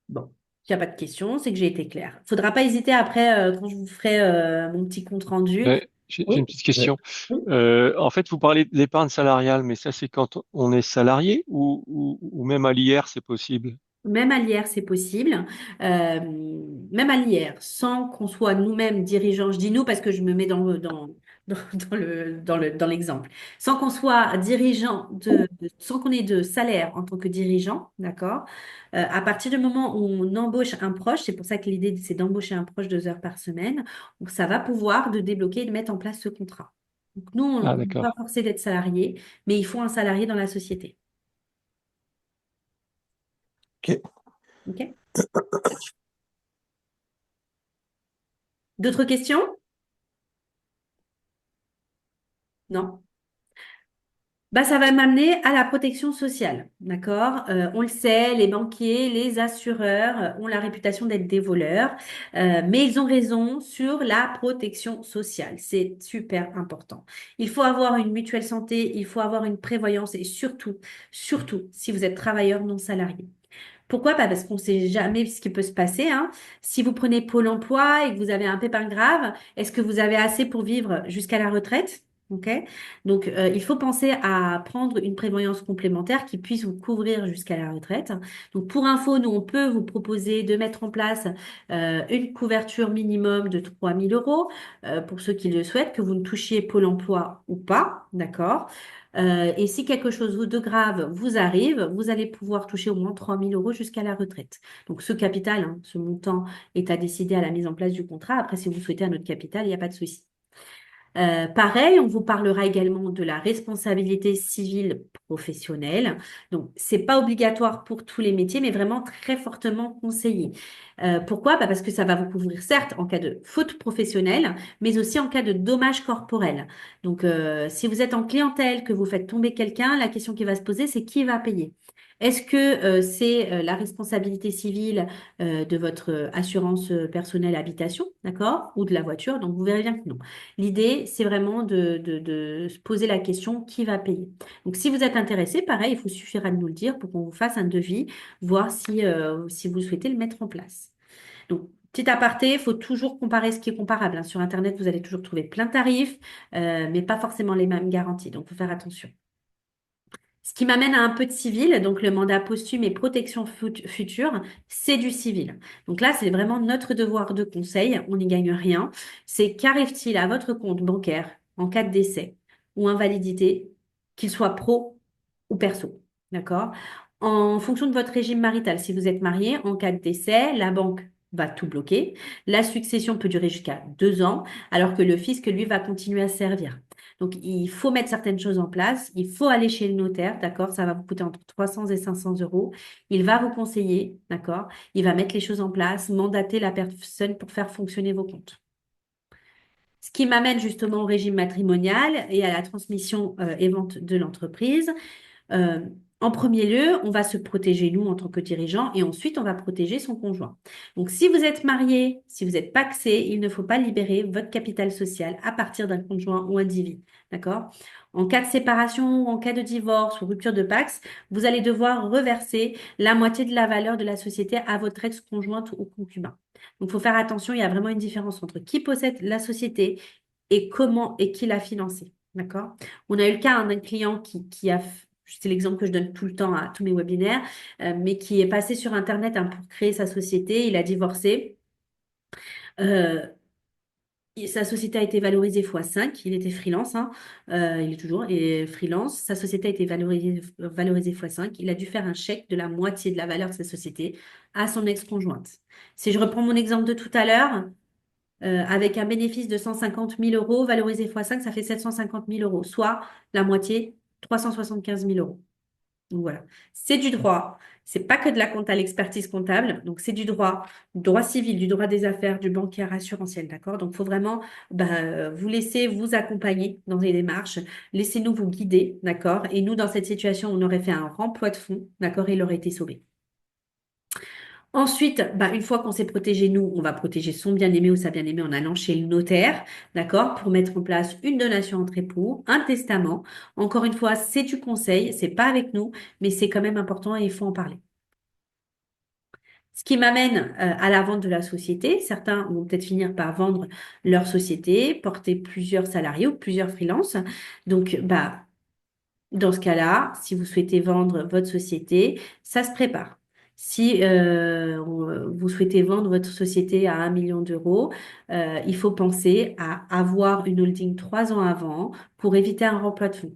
Bon, il n'y a pas de question, c'est que j'ai été claire. Il ne faudra pas hésiter après, quand je vous ferai mon petit compte rendu. J'ai Oui, une petite question. oui. En fait, vous parlez de l'épargne salariale, mais ça, c'est quand on est salarié ou même à l'IR, c'est possible? Même à l'IR, c'est possible. Euh, Même à l'IR, sans qu'on soit nous-mêmes dirigeants, je dis nous parce que je me mets dans l'exemple, sans qu'on soit dirigeant, sans qu'on ait de salaire en tant que dirigeant, d'accord? À partir du moment où on embauche un proche, c'est pour ça que l'idée, c'est d'embaucher un proche 2 heures par semaine, donc ça va pouvoir de débloquer et de mettre en place ce contrat. Donc nous, on Ah, n'est pas d'accord. forcé d'être salarié, mais il faut un salarié dans la société. Ok. OK? D'autres questions? Non? Bah, ça va m'amener à la protection sociale, d'accord? On le sait, les banquiers, les assureurs ont la réputation d'être des voleurs, mais ils ont raison sur la protection sociale. C'est super important. Il faut avoir une mutuelle santé, il faut avoir une prévoyance et surtout, surtout, si vous êtes travailleur non salarié. Pourquoi? Bah, parce qu'on ne sait jamais ce qui peut se passer, hein. Si vous prenez Pôle emploi et que vous avez un pépin grave, est-ce que vous avez assez pour vivre jusqu'à la retraite? OK? Donc, il faut penser à prendre une prévoyance complémentaire qui puisse vous couvrir jusqu'à la retraite. Donc, pour info, nous, on peut vous proposer de mettre en place une couverture minimum de 3 000 euros pour ceux qui le souhaitent, que vous ne touchiez Pôle emploi ou pas, d'accord? Et si quelque chose de grave vous arrive, vous allez pouvoir toucher au moins 3 000 euros jusqu'à la retraite. Donc ce capital, hein, ce montant est à décider à la mise en place du contrat. Après, si vous souhaitez un autre capital, il n'y a pas de souci. Pareil, on vous parlera également de la responsabilité civile professionnelle. Donc, c'est pas obligatoire pour tous les métiers, mais vraiment très fortement conseillé. Pourquoi? Bah parce que ça va vous couvrir certes en cas de faute professionnelle, mais aussi en cas de dommage corporel. Donc, si vous êtes en clientèle, que vous faites tomber quelqu'un, la question qui va se poser, c'est qui va payer? Est-ce que c'est la responsabilité civile de votre assurance personnelle habitation, d'accord? Ou de la voiture? Donc, vous verrez bien que non. L'idée, c'est vraiment de se poser la question qui va payer. Donc, si vous êtes intéressé, pareil, il vous suffira de nous le dire pour qu'on vous fasse un devis, voir si vous souhaitez le mettre en place. Donc, petit aparté, il faut toujours comparer ce qui est comparable, hein. Sur Internet, vous allez toujours trouver plein de tarifs, mais pas forcément les mêmes garanties. Donc, il faut faire attention. Ce qui m'amène à un peu de civil, donc le mandat posthume et protection future, c'est du civil. Donc là, c'est vraiment notre devoir de conseil, on n'y gagne rien. C'est qu'arrive-t-il à votre compte bancaire en cas de décès ou invalidité, qu'il soit pro ou perso, d'accord? En fonction de votre régime marital, si vous êtes marié, en cas de décès, la banque va tout bloquer. La succession peut durer jusqu'à 2 ans, alors que le fisc, lui, va continuer à servir. Donc, il faut mettre certaines choses en place. Il faut aller chez le notaire, d'accord? Ça va vous coûter entre 300 et 500 euros. Il va vous conseiller, d'accord? Il va mettre les choses en place, mandater la personne pour faire fonctionner vos comptes. Ce qui m'amène justement au régime matrimonial et à la transmission et vente de l'entreprise. Euh, En premier lieu, on va se protéger nous en tant que dirigeants et ensuite on va protéger son conjoint. Donc si vous êtes marié, si vous êtes pacsé, il ne faut pas libérer votre capital social à partir d'un conjoint ou un divi. D'accord? En cas de séparation ou en cas de divorce ou rupture de Pacs, vous allez devoir reverser la moitié de la valeur de la société à votre ex-conjointe ou concubin. Donc il faut faire attention, il y a vraiment une différence entre qui possède la société et comment et qui l'a financée. D'accord? On a eu le cas d'un client qui a c'est l'exemple que je donne tout le temps à tous mes webinaires, mais qui est passé sur Internet hein, pour créer sa société. Il a divorcé. Euh, Sa société a été valorisée x5. Il était freelance, hein, il est toujours et freelance. Sa société a été valorisée x5. Il a dû faire un chèque de la moitié de la valeur de sa société à son ex-conjointe. Si je reprends mon exemple de tout à l'heure, avec un bénéfice de 150 000 euros, valorisé x5, ça fait 750 000 euros, soit la moitié, 375 000 euros. Donc voilà, c'est du droit. C'est pas que de la compta, l'expertise comptable. Donc c'est du droit civil, du droit des affaires, du bancaire assurantiel, d'accord? Donc il faut vraiment vous laisser vous accompagner dans les démarches. Laissez-nous vous guider, d'accord? Et nous, dans cette situation, on aurait fait un remploi de fonds, d'accord? Et il aurait été sauvé. Ensuite, une fois qu'on s'est protégé, nous, on va protéger son bien-aimé ou sa bien-aimée en allant chez le notaire, d'accord, pour mettre en place une donation entre époux, un testament. Encore une fois, c'est du conseil, c'est pas avec nous, mais c'est quand même important et il faut en parler. Ce qui m'amène à la vente de la société. Certains vont peut-être finir par vendre leur société, porter plusieurs salariés ou plusieurs freelances. Donc, dans ce cas-là, si vous souhaitez vendre votre société, ça se prépare. Si vous souhaitez vendre votre société à 1 million d'euros, il faut penser à avoir une holding 3 ans avant pour éviter un remploi de fonds.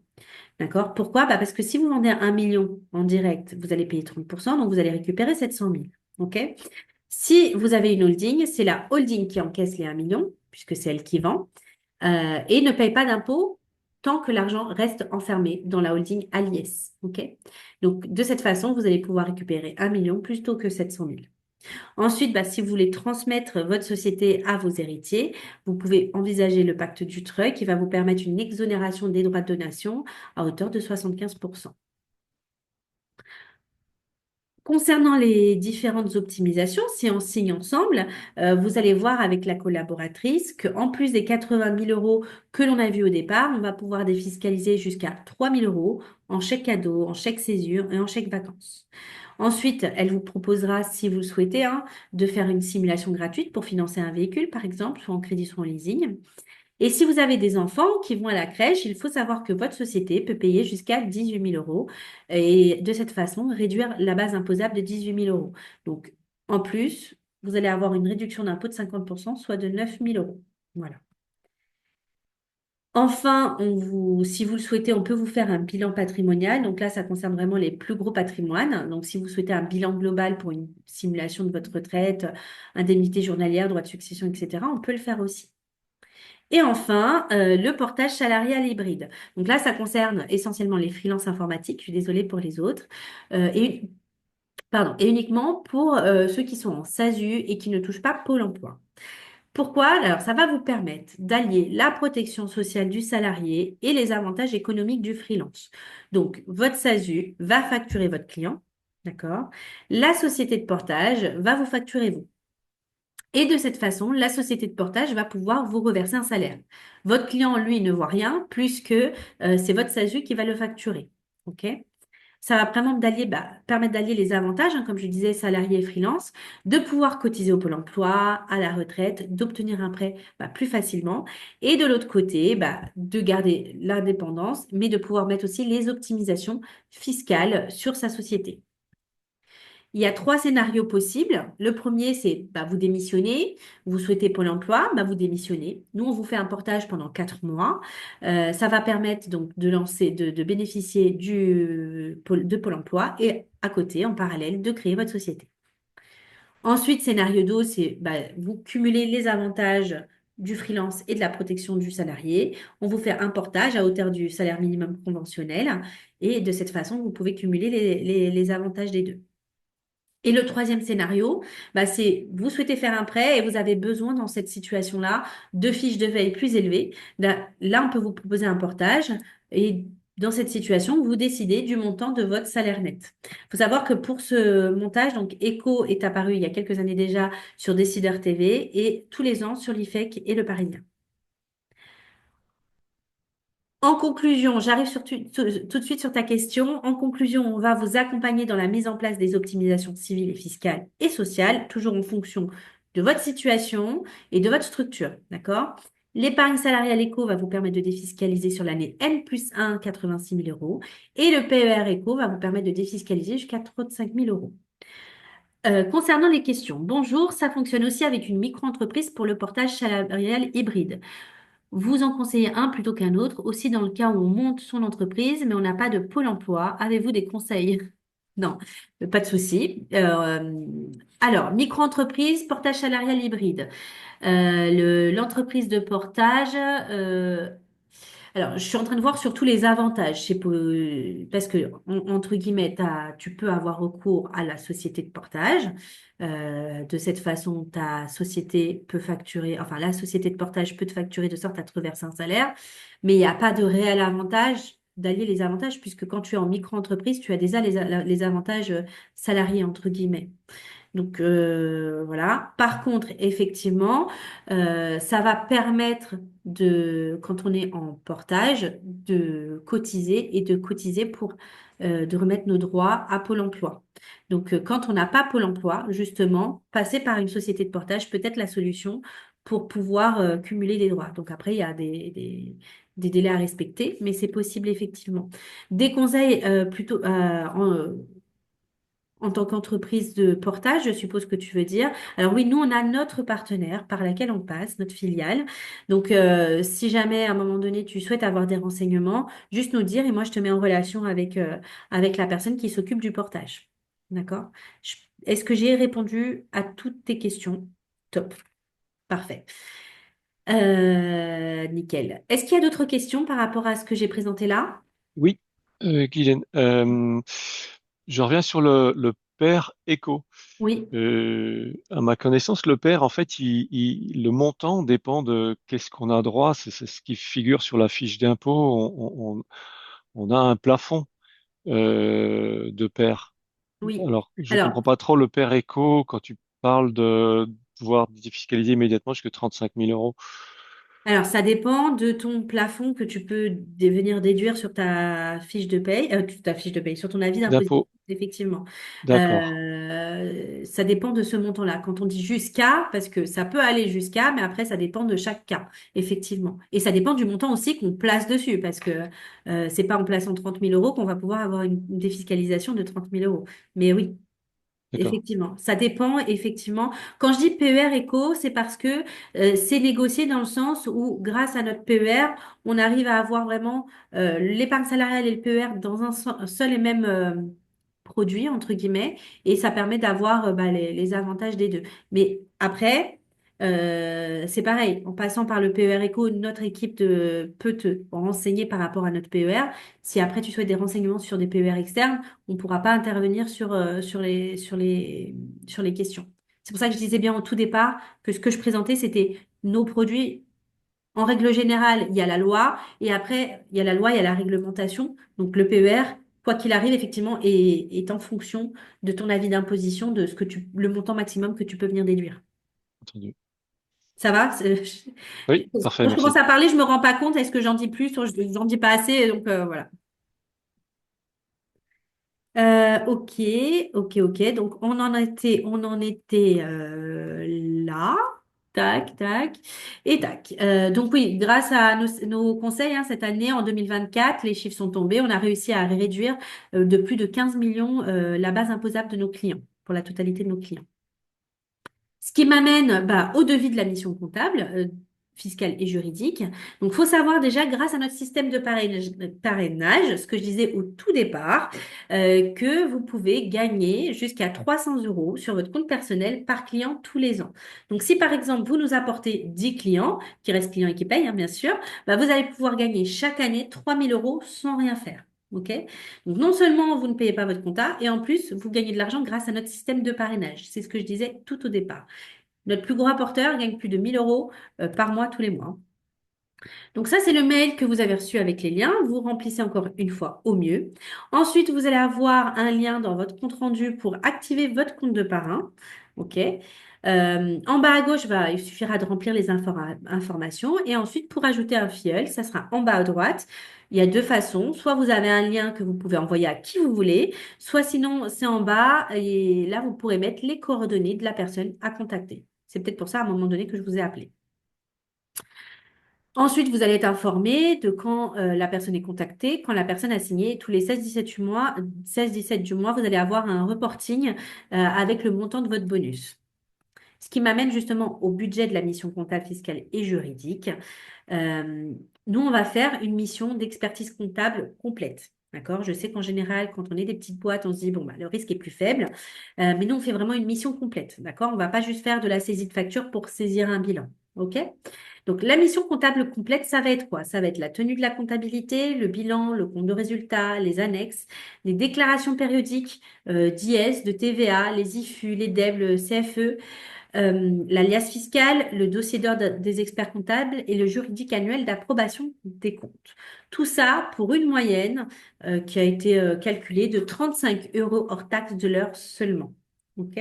D'accord? Pourquoi? Parce que si vous vendez à 1 million en direct, vous allez payer 30%, donc vous allez récupérer 700 000. OK? Si vous avez une holding, c'est la holding qui encaisse les 1 million, puisque c'est elle qui vend et ne paye pas d'impôt tant que l'argent reste enfermé dans la holding à l'IS. OK? Donc, de cette façon, vous allez pouvoir récupérer 1 million plutôt que 700 000. Ensuite, si vous voulez transmettre votre société à vos héritiers, vous pouvez envisager le pacte du treuil qui va vous permettre une exonération des droits de donation à hauteur de 75%. Concernant les différentes optimisations, si on signe ensemble, vous allez voir avec la collaboratrice qu'en plus des 80 000 euros que l'on a vus au départ, on va pouvoir défiscaliser jusqu'à 3 000 euros en chèque cadeau, en chèque césure et en chèque vacances. Ensuite, elle vous proposera, si vous le souhaitez, hein, de faire une simulation gratuite pour financer un véhicule, par exemple, soit en crédit, soit en leasing. Et si vous avez des enfants qui vont à la crèche, il faut savoir que votre société peut payer jusqu'à 18 000 euros et de cette façon réduire la base imposable de 18 000 euros. Donc, en plus, vous allez avoir une réduction d'impôt de 50%, soit de 9 000 euros. Voilà. Enfin, si vous le souhaitez, on peut vous faire un bilan patrimonial. Donc là, ça concerne vraiment les plus gros patrimoines. Donc, si vous souhaitez un bilan global pour une simulation de votre retraite, indemnité journalière, droit de succession, etc., on peut le faire aussi. Et enfin, le portage salarial hybride. Donc là, ça concerne essentiellement les freelances informatiques. Je suis désolée pour les autres. Et uniquement pour ceux qui sont en SASU et qui ne touchent pas Pôle emploi. Pourquoi? Alors, ça va vous permettre d'allier la protection sociale du salarié et les avantages économiques du freelance. Donc, votre SASU va facturer votre client, d'accord? La société de portage va vous facturer vous. Et de cette façon, la société de portage va pouvoir vous reverser un salaire. Votre client, lui, ne voit rien, puisque c'est votre SASU qui va le facturer. OK? Ça va vraiment permettre d'allier les avantages, hein, comme je disais, salarié et freelance, de pouvoir cotiser au Pôle emploi, à la retraite, d'obtenir un prêt plus facilement, et de l'autre côté, de garder l'indépendance, mais de pouvoir mettre aussi les optimisations fiscales sur sa société. Il y a 3 scénarios possibles. Le premier, c'est vous démissionnez, vous souhaitez Pôle emploi, vous démissionnez. Nous, on vous fait un portage pendant 4 mois. Ça va permettre donc de bénéficier de Pôle emploi et à côté, en parallèle, de créer votre société. Ensuite, scénario 2, c'est vous cumulez les avantages du freelance et de la protection du salarié. On vous fait un portage à hauteur du salaire minimum conventionnel et de cette façon, vous pouvez cumuler les avantages des deux. Et le troisième scénario, bah, c'est vous souhaitez faire un prêt et vous avez besoin dans cette situation-là de fiches de paye plus élevées. Là, on peut vous proposer un portage et dans cette situation, vous décidez du montant de votre salaire net. Il faut savoir que pour ce montage, donc Echo est apparu il y a quelques années déjà sur Décideur TV et tous les ans sur l'IFEC et le Parisien. En conclusion, j'arrive tout de suite sur ta question. En conclusion, on va vous accompagner dans la mise en place des optimisations civiles et fiscales et sociales, toujours en fonction de votre situation et de votre structure. D'accord? L'épargne salariale éco va vous permettre de défiscaliser sur l'année N+1 86 000 euros et le PER éco va vous permettre de défiscaliser jusqu'à 35 000 euros. Concernant les questions, bonjour, ça fonctionne aussi avec une micro-entreprise pour le portage salarial hybride. Vous en conseillez un plutôt qu'un autre, aussi dans le cas où on monte son entreprise, mais on n'a pas de pôle emploi. Avez-vous des conseils? Non, pas de souci. Alors, micro-entreprise, portage salarial hybride. L'entreprise de portage, alors, je suis en train de voir surtout les avantages. Parce que, entre guillemets, tu peux avoir recours à la société de portage. De cette façon, ta société peut facturer, enfin, la société de portage peut te facturer de sorte à te reverser un salaire. Mais il n'y a pas de réel avantage d'allier les avantages, puisque quand tu es en micro-entreprise, tu as déjà les avantages salariés, entre guillemets. Donc voilà. Par contre, effectivement, ça va permettre quand on est en portage, de cotiser pour de remettre nos droits à Pôle emploi. Donc quand on n'a pas Pôle emploi, justement, passer par une société de portage peut être la solution pour pouvoir cumuler des droits. Donc après, il y a des délais à respecter, mais c'est possible effectivement. Des conseils plutôt en tant qu'entreprise de portage, je suppose que tu veux dire. Alors oui, nous, on a notre partenaire par laquelle on passe, notre filiale. Donc, si jamais à un moment donné, tu souhaites avoir des renseignements, juste nous dire et moi, je te mets en relation avec la personne qui s'occupe du portage. D'accord? Est-ce que j'ai répondu à toutes tes questions? Top. Parfait. Nickel. Est-ce qu'il y a d'autres questions par rapport à ce que j'ai présenté là? Oui, Guylaine, je reviens sur le père éco. Oui. À ma connaissance, le père, en fait, le montant dépend de qu'est-ce qu'on a droit. C'est ce qui figure sur la fiche d'impôt. On a un plafond de père. Oui. Alors, je comprends Alors, pas trop le père éco quand tu parles de pouvoir défiscaliser immédiatement jusqu'à 35 000 euros Alors, ça dépend de ton plafond que tu peux venir déduire sur ta fiche de paye, sur ton avis d'imposition, d'impôt. effectivement. D'accord, Ça dépend de ce montant-là. Quand on dit jusqu'à, parce que ça peut aller jusqu'à, mais après, ça dépend de chaque cas, effectivement. Et ça dépend du montant aussi qu'on place dessus, parce que c'est pas en plaçant 30 000 euros qu'on va pouvoir avoir une défiscalisation de 30 000 euros. Mais oui. d'accord, Effectivement, ça dépend, effectivement. Quand je dis PER éco, c'est parce que c'est négocié dans le sens où, grâce à notre PER, on arrive à avoir vraiment l'épargne salariale et le PER dans un seul et même produit, entre guillemets, et ça permet d'avoir bah, les avantages des deux. Mais après, c'est pareil, en passant par le PER éco, notre équipe peut te renseigner par rapport à notre PER. Si après tu souhaites des renseignements sur des PER externes, on ne pourra pas intervenir sur les questions. C'est pour ça que je disais bien au tout départ que ce que je présentais, c'était nos produits. En règle générale, il y a la loi et après, il y a la loi, il y a la réglementation. Donc le PER, quoi qu'il arrive, effectivement, est en fonction de ton avis d'imposition, de le montant maximum que tu peux venir déduire. entendu. Ça va? Oui, parfait, Quand je commence merci. à parler, je me rends pas compte, est-ce que j'en dis plus ou j'en dis pas assez, donc voilà. Ok, ok. Donc on en était là. Tac, tac et tac. Donc oui, grâce à nos conseils, hein, cette année, en 2024, les chiffres sont tombés. On a réussi à réduire de plus de 15 millions la base imposable de nos clients, pour la totalité de nos clients. Ce qui m'amène bah, au devis de la mission comptable, fiscale et juridique. Donc, faut savoir déjà, grâce à notre système de parrainage, ce que je disais au tout départ, que vous pouvez gagner jusqu'à 300 euros sur votre compte personnel par client tous les ans. Donc, si par exemple, vous nous apportez 10 clients, qui restent clients et qui payent, hein, bien sûr, bah, vous allez pouvoir gagner chaque année 3 000 euros sans rien faire. OK? Donc, non seulement vous ne payez pas votre compta, et en plus, vous gagnez de l'argent grâce à notre système de parrainage. C'est ce que je disais tout au départ. Notre plus gros apporteur gagne plus de 1000 euros par mois tous les mois. Donc ça, c'est le mail que vous avez reçu avec les liens. Vous remplissez encore une fois au mieux. Ensuite, vous allez avoir un lien dans votre compte rendu pour activer votre compte de parrain. OK? En bas à gauche, il suffira de remplir les informations. Et ensuite, pour ajouter un filleul, ça sera en bas à droite. Il y a deux façons. Soit vous avez un lien que vous pouvez envoyer à qui vous voulez, soit sinon, c'est en bas. Et là, vous pourrez mettre les coordonnées de la personne à contacter. C'est peut-être pour ça, à un moment donné, que je vous ai appelé. Ensuite, vous allez être informé de quand la personne est contactée, quand la personne a signé. Tous les 16-17 mois, 16-17 du mois, vous allez avoir un reporting avec le montant de votre bonus. Ce qui m'amène justement au budget de la mission comptable, fiscale et juridique. Euh, Nous, on va faire une mission d'expertise comptable complète. D'accord? Je sais qu'en général, quand on est des petites boîtes, on se dit, bon, bah, le risque est plus faible. Mais nous, on fait vraiment une mission complète. D'accord? On ne va pas juste faire de la saisie de facture pour saisir un bilan. OK? Donc, la mission comptable complète, ça va être quoi? Ça va être la tenue de la comptabilité, le bilan, le compte de résultat, les annexes, les déclarations périodiques d'IS, de TVA, les IFU, les DEB, le CFE, l'alias fiscal, le dossier d'ordre des experts comptables et le juridique annuel d'approbation des comptes. Tout ça pour une moyenne qui a été calculée de 35 euros hors taxe de l'heure seulement. OK?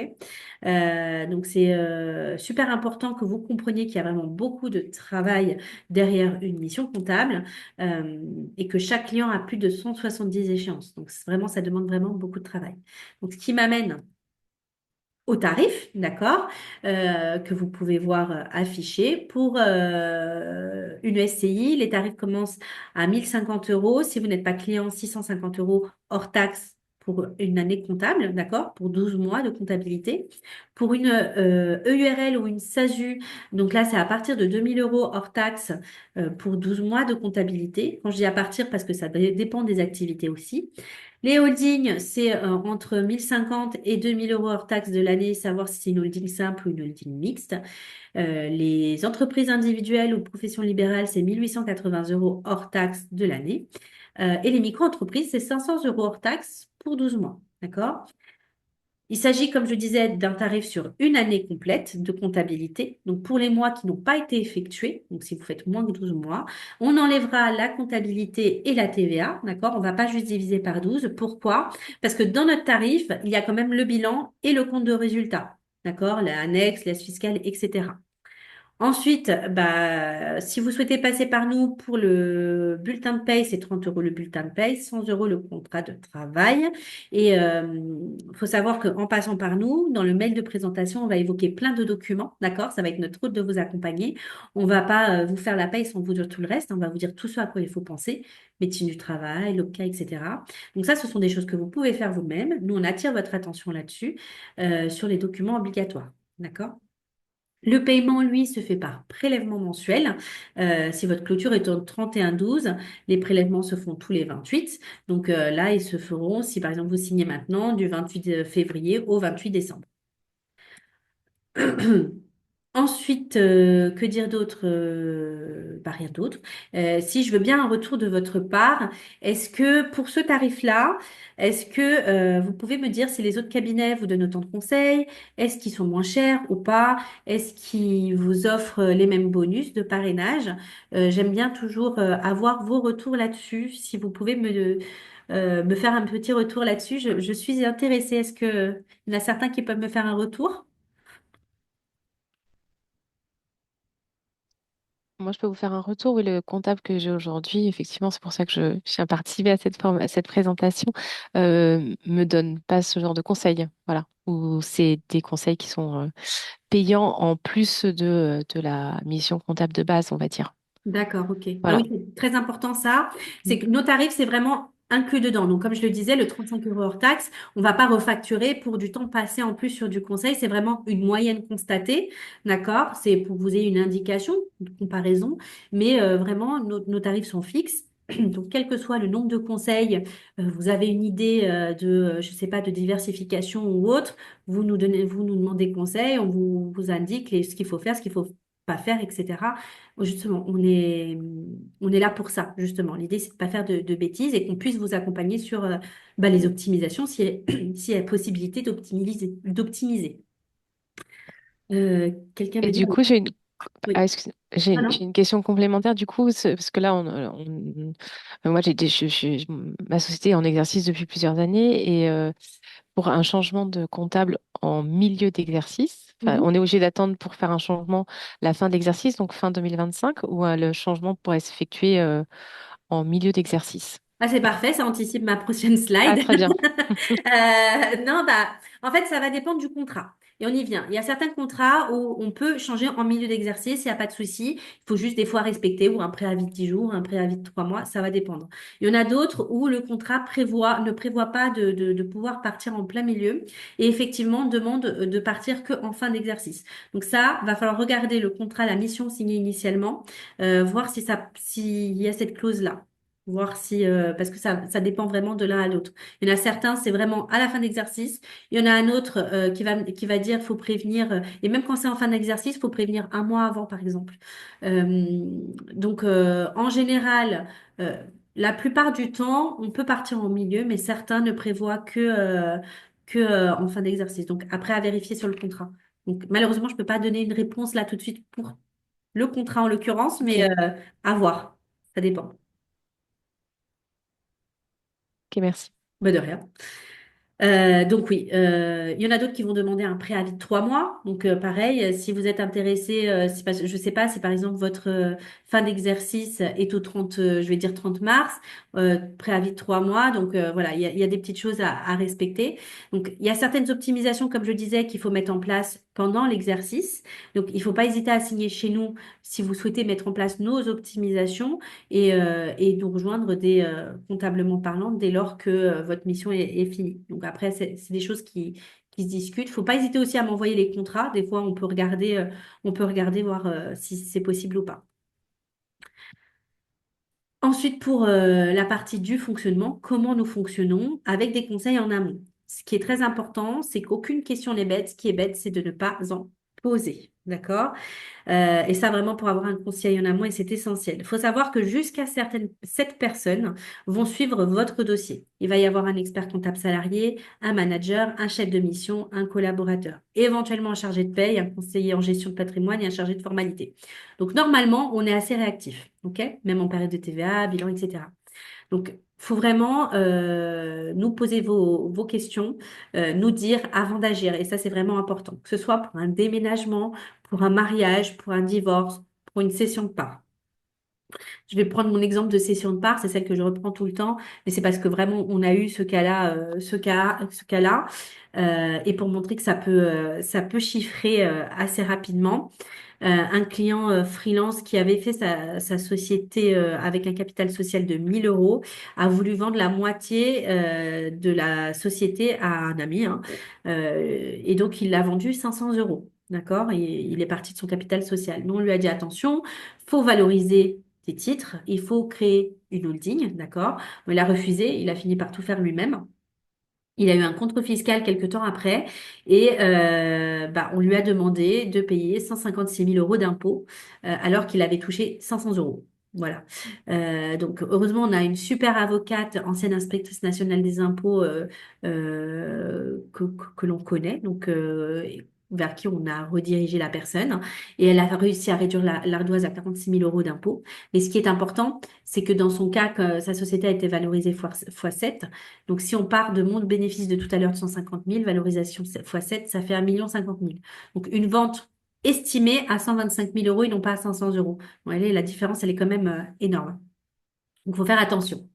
Donc, c'est super important que vous compreniez qu'il y a vraiment beaucoup de travail derrière une mission comptable euh, et que chaque client a plus de 170 échéances. Donc, vraiment, ça demande vraiment beaucoup de travail. Donc, ce qui m'amène au tarif, d'accord, que vous pouvez voir affiché. Pour une SCI, les tarifs commencent à 1050 euros. Si vous n'êtes pas client, 650 euros hors taxe pour une année comptable, d'accord, pour 12 mois de comptabilité. Pour une EURL ou une SASU, donc là, c'est à partir de 2000 euros hors taxe pour 12 mois de comptabilité. Quand je dis à partir, parce que ça dépend des activités aussi. Les holdings, c'est entre 1050 et 2000 euros hors taxe de l'année, savoir si c'est une holding simple ou une holding mixte. Les entreprises individuelles ou professions libérales, c'est 1880 euros hors taxe de l'année. Et les micro-entreprises, c'est 500 euros hors taxe pour 12 mois. D'accord? Il s'agit, comme je disais, d'un tarif sur une année complète de comptabilité. Donc, pour les mois qui n'ont pas été effectués, donc si vous faites moins que 12 mois, on enlèvera la comptabilité et la TVA. D'accord? On ne va pas juste diviser par 12. Pourquoi? Parce que dans notre tarif, il y a quand même le bilan et le compte de résultat. D'accord? L'annexe, l'AS fiscale, etc. Ensuite, si vous souhaitez passer par nous pour le bulletin de paye, c'est 30 euros le bulletin de paye, 100 euros le contrat de travail. Et il faut savoir qu'en passant par nous, dans le mail de présentation, on va évoquer plein de documents, d'accord? Ça va être notre route de vous accompagner. On va pas vous faire la paye sans vous dire tout le reste. On va vous dire tout ce à quoi il faut penser, médecine du travail, l'OPCA, etc. Donc ça, ce sont des choses que vous pouvez faire vous-même. Nous, on attire votre attention là-dessus, sur les documents obligatoires, d'accord? Le paiement, lui, se fait par prélèvement mensuel. Si votre clôture est au 31/12, les prélèvements se font tous les 28. Donc là, ils se feront, si par exemple vous signez maintenant, du 28 février au 28 décembre. Ensuite, que dire d'autre? Rien d'autre. Si je veux bien un retour de votre part, est-ce que pour ce tarif-là, est-ce que vous pouvez me dire si les autres cabinets vous donnent autant de conseils? Est-ce qu'ils sont moins chers ou pas? Est-ce qu'ils vous offrent les mêmes bonus de parrainage? J'aime bien toujours avoir vos retours là-dessus. Si vous pouvez me faire un petit retour là-dessus, je suis intéressée. Est-ce que il y en a certains qui peuvent me faire un retour? Moi, je peux vous faire un retour. Oui, le comptable que j'ai aujourd'hui, effectivement, c'est pour ça que je viens participer à à cette présentation, me donne pas ce genre de conseils. Voilà. Ou c'est des conseils qui sont payants en plus de la mission comptable de base, on va dire. D'accord, ok. Ah Voilà. oui, c'est très important ça. C'est que nos tarifs, c'est vraiment inclus dedans. Donc, comme je le disais, le 35 euros hors taxe, on va pas refacturer pour du temps passé en plus sur du conseil. C'est vraiment une moyenne constatée. D'accord? C'est pour que vous ayez une indication, une comparaison. Mais vraiment, nos tarifs sont fixes. Donc, quel que soit le nombre de conseils, vous avez une idée je sais pas, de diversification ou autre, vous nous demandez conseil, on vous indique ce qu'il faut faire, ce qu'il faut pas faire, etc. Justement, on est là pour ça, justement. L'idée, c'est de pas faire de bêtises et qu'on puisse vous accompagner sur les optimisations s'il y a possibilité d'optimiser. Quelqu'un Et me dit, du coup, oui, non, j'ai non. une question complémentaire. Du coup, parce que là, moi, ma société est en exercice depuis plusieurs années et pour un changement de comptable en milieu d'exercice, enfin, Mhm. on est obligé d'attendre pour faire un changement la fin d'exercice, donc fin 2025, ou le changement pourrait s'effectuer en milieu d'exercice. Ah, c'est parfait, ça anticipe ma prochaine Ah, slide. très bien. Non, en fait, ça va dépendre du contrat. Et on y vient. Il y a certains contrats où on peut changer en milieu d'exercice, il n'y a pas de souci. Il faut juste des fois respecter ou un préavis de 10 jours, un préavis de 3 mois, ça va dépendre. Il y en a d'autres où le contrat ne prévoit pas de pouvoir partir en plein milieu et effectivement demande de partir que en fin d'exercice. Donc ça, va falloir regarder le contrat, la mission signée initialement, voir s'il y a cette clause-là. Voir si, parce que ça dépend vraiment de l'un à l'autre. Il y en a certains, c'est vraiment à la fin d'exercice. Il y en a un autre qui va dire faut prévenir, et même quand c'est en fin d'exercice, faut prévenir un mois avant, par exemple. Donc, en général, euh, la plupart du temps, on peut partir en milieu, mais certains ne prévoient que en fin d'exercice. Donc, après, à vérifier sur le contrat. Donc, malheureusement, je peux pas donner une réponse là tout de suite pour le contrat en l'occurrence, mais Ok, à voir. Ça dépend. ok, merci. Bah, de rien. Donc oui, il y en a d'autres qui vont demander un préavis de 3 mois. Donc pareil, si vous êtes intéressé, je sais pas, si par exemple votre fin d'exercice est au 30, je vais dire 30 mars, préavis de 3 mois. Donc voilà, il y a des petites choses à respecter. Donc il y a certaines optimisations, comme je disais, qu'il faut mettre en place pendant l'exercice. Donc il faut pas hésiter à signer chez nous si vous souhaitez mettre en place nos optimisations et nous rejoindre comptablement parlant dès lors que votre mission est finie. Donc après, c'est des choses qui se discutent. Faut pas hésiter aussi à m'envoyer les contrats. Des fois, on peut regarder voir si c'est possible ou pas. Ensuite, pour la partie du fonctionnement, comment nous fonctionnons avec des conseils en amont. Ce qui est très important, c'est qu'aucune question n'est bête. Ce qui est bête, c'est de ne pas en poser. D'accord? Et ça, vraiment, pour avoir un conseil en amont, et c'est essentiel. Il faut savoir que jusqu'à 7 personnes vont suivre votre dossier. Il va y avoir un expert comptable salarié, un manager, un chef de mission, un collaborateur, éventuellement un chargé de paye, un conseiller en gestion de patrimoine et un chargé de formalité. Donc, normalement, on est assez réactif, OK? Même en période de TVA, bilan, etc. Donc, faut vraiment nous poser vos questions, nous dire avant d'agir. Et ça, c'est vraiment important. Que ce soit pour un déménagement, pour un mariage, pour un divorce, pour une cession de part. Je vais prendre mon exemple de cession de part, c'est celle que je reprends tout le temps, mais c'est parce que vraiment on a eu ce cas-là, et pour montrer que ça peut chiffrer assez rapidement. Un client freelance qui avait fait sa société avec un capital social de 1000 euros a voulu vendre la moitié de la société à un ami, hein. Et donc il l'a vendu 500 euros. D'accord? Et il est parti de son capital social. Nous, on lui a dit attention, faut valoriser tes titres, il faut créer une holding, d'accord? Il a refusé, il a fini par tout faire lui-même. Il a eu un contrôle fiscal quelques temps après et on lui a demandé de payer 156 000 euros d'impôts alors qu'il avait touché 500 euros. Voilà. Donc heureusement, on a une super avocate, ancienne inspectrice nationale des impôts que l'on connaît, vers qui on a redirigé la personne et elle a réussi à réduire l'ardoise à 46 000 euros d'impôts. Mais ce qui est important, c'est que dans son cas, que sa société a été valorisée fois 7. Donc, si on part de mon bénéfice de tout à l'heure de 150 000, valorisation fois 7, ça fait 1 50 000. Donc, une vente estimée à 125 000 euros et non pas à 500 euros. Bon, allez, la différence, elle est quand même énorme. Donc, il faut faire attention.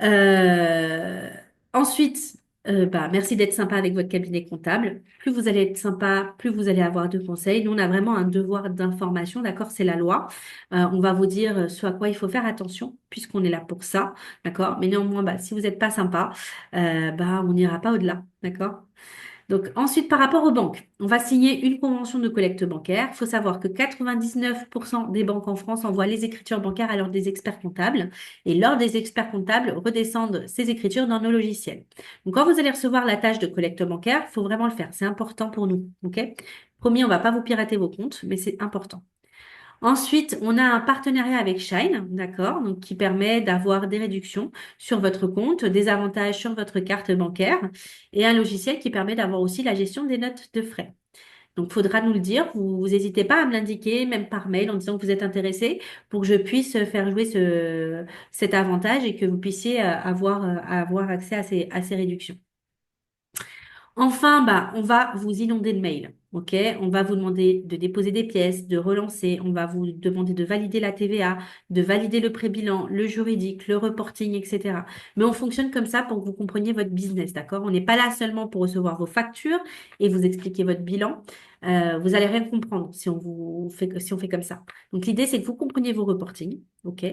Euh, ensuite, merci d'être sympa avec votre cabinet comptable. Plus vous allez être sympa, plus vous allez avoir de conseils. Nous, on a vraiment un devoir d'information, d'accord? C'est la loi. On va vous dire ce à quoi il faut faire attention, puisqu'on est là pour ça, d'accord? Mais néanmoins, si vous n'êtes pas sympa, on n'ira pas au-delà, d'accord? Donc ensuite, par rapport aux banques, on va signer une convention de collecte bancaire. Il faut savoir que 99% des banques en France envoient les écritures bancaires à l'ordre des experts comptables et l'ordre des experts comptables redescendent ces écritures dans nos logiciels. Donc quand vous allez recevoir la tâche de collecte bancaire, il faut vraiment le faire. C'est important pour nous. OK? Promis, on va pas vous pirater vos comptes, mais c'est important. Ensuite, on a un partenariat avec Shine, d'accord, donc qui permet d'avoir des réductions sur votre compte, des avantages sur votre carte bancaire et un logiciel qui permet d'avoir aussi la gestion des notes de frais. Donc, faudra nous le dire. Vous n'hésitez pas à me l'indiquer, même par mail, en disant que vous êtes intéressé, pour que je puisse faire jouer cet avantage et que vous puissiez avoir accès à ces réductions. Enfin, bah, on va vous inonder de mails. OK? On va vous demander de déposer des pièces, de relancer. On va vous demander de valider la TVA, de valider le pré-bilan, le juridique, le reporting, etc. Mais on fonctionne comme ça pour que vous compreniez votre business, d'accord? On n'est pas là seulement pour recevoir vos factures et vous expliquer votre bilan. Vous allez rien comprendre si on fait comme ça. Donc, l'idée, c'est que vous compreniez vos reportings. OK?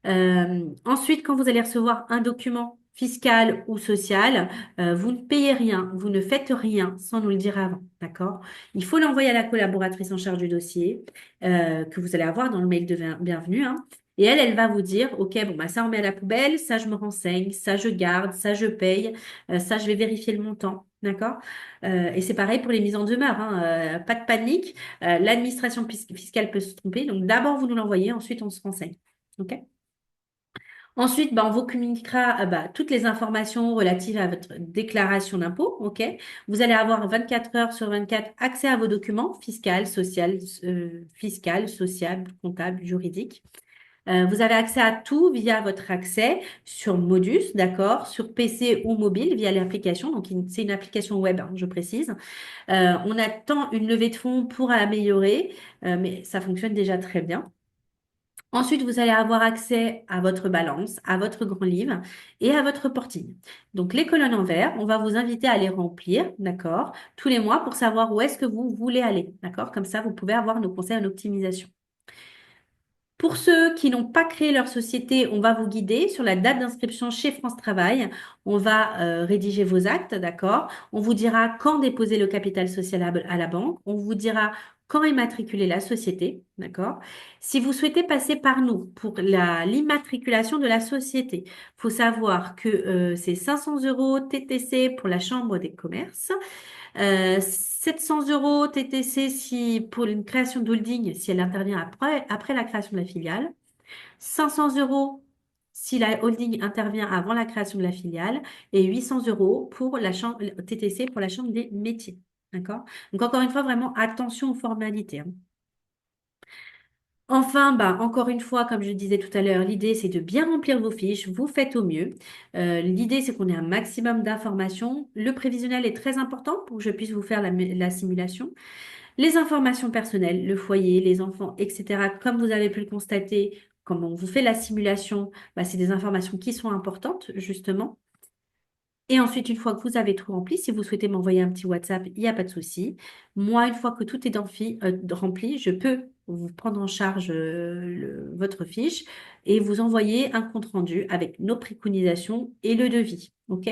Ensuite, quand vous allez recevoir un document fiscal ou social, vous ne payez rien, vous ne faites rien sans nous le dire avant, d'accord? Il faut l'envoyer à la collaboratrice en charge du dossier que vous allez avoir dans le mail de bienvenue, hein. Et elle va vous dire, OK, bon, bah, ça on met à la poubelle, ça je me renseigne, ça je garde, ça je paye, ça je vais vérifier le montant, d'accord? Et c'est pareil pour les mises en demeure, hein, pas de panique, l'administration fiscale peut se tromper, donc d'abord vous nous l'envoyez, ensuite on se renseigne, OK? Ensuite, bah, on vous communiquera bah, toutes les informations relatives à votre déclaration d'impôt. OK? Vous allez avoir 24 heures sur 24 accès à vos documents fiscal, social, comptable, juridique. Vous avez accès à tout via votre accès sur Modus, d'accord, sur PC ou mobile via l'application. Donc, c'est une application web, hein, je précise. On attend une levée de fonds pour améliorer, mais ça fonctionne déjà très bien. Ensuite, vous allez avoir accès à votre balance, à votre grand livre et à votre reporting. Donc, les colonnes en vert, on va vous inviter à les remplir, d'accord, tous les mois pour savoir où est-ce que vous voulez aller, d'accord? Comme ça, vous pouvez avoir nos conseils en optimisation. Pour ceux qui n'ont pas créé leur société, on va vous guider sur la date d'inscription chez France Travail. On va rédiger vos actes, d'accord? On vous dira quand déposer le capital social à la banque. On vous dira quand immatriculer la société, d'accord? Si vous souhaitez passer par nous pour l'immatriculation de la société, faut savoir que c'est 500 euros TTC pour la Chambre des commerces. 700 euros TTC si, pour une création d'holding si elle intervient après la création de la filiale. 500 euros si la holding intervient avant la création de la filiale. Et 800 euros pour la chambre, TTC pour la chambre des métiers. D'accord? Donc, encore une fois, vraiment attention aux formalités, hein. Enfin, bah, encore une fois, comme je disais tout à l'heure, l'idée c'est de bien remplir vos fiches, vous faites au mieux. L'idée c'est qu'on ait un maximum d'informations. Le prévisionnel est très important pour que je puisse vous faire la simulation. Les informations personnelles, le foyer, les enfants, etc. Comme vous avez pu le constater, quand on vous fait la simulation, bah, c'est des informations qui sont importantes, justement. Et ensuite, une fois que vous avez tout rempli, si vous souhaitez m'envoyer un petit WhatsApp, il n'y a pas de souci. Moi, une fois que tout est rempli, je peux vous prendre en charge votre fiche et vous envoyer un compte-rendu avec nos préconisations et le devis. OK?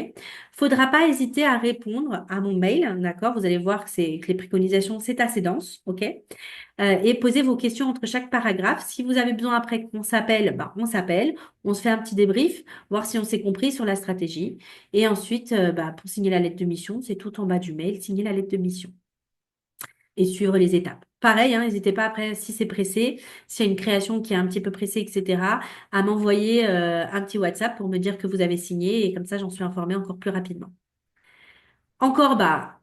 Faudra pas hésiter à répondre à mon mail, d'accord? Vous allez voir que les préconisations, c'est assez dense. OK? Et posez vos questions entre chaque paragraphe. Si vous avez besoin après qu'on s'appelle, bah, on s'appelle, on se fait un petit débrief, voir si on s'est compris sur la stratégie. Et ensuite, bah, pour signer la lettre de mission, c'est tout en bas du mail, signer la lettre de mission et suivre les étapes. Pareil, hein, n'hésitez pas après, si c'est pressé, s'il y a une création qui est un petit peu pressée, etc., à m'envoyer un petit WhatsApp pour me dire que vous avez signé et comme ça, j'en suis informée encore plus rapidement. Encore, bah,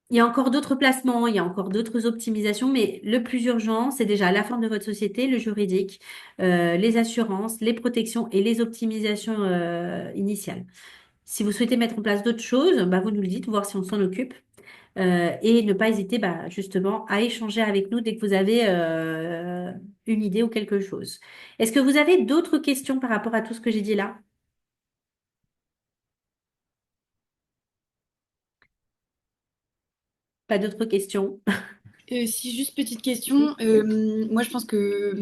il y a encore d'autres placements, il y a encore d'autres optimisations, mais le plus urgent, c'est déjà la forme de votre société, le juridique, les assurances, les protections et les optimisations initiales. Si vous souhaitez mettre en place d'autres choses, bah, vous nous le dites, voir si on s'en occupe. Et ne pas hésiter bah, justement à échanger avec nous dès que vous avez une idée ou quelque chose. Est-ce que vous avez d'autres questions par rapport à tout ce que j'ai dit là? Pas d'autres questions? Si, juste petite question. Moi, je pense que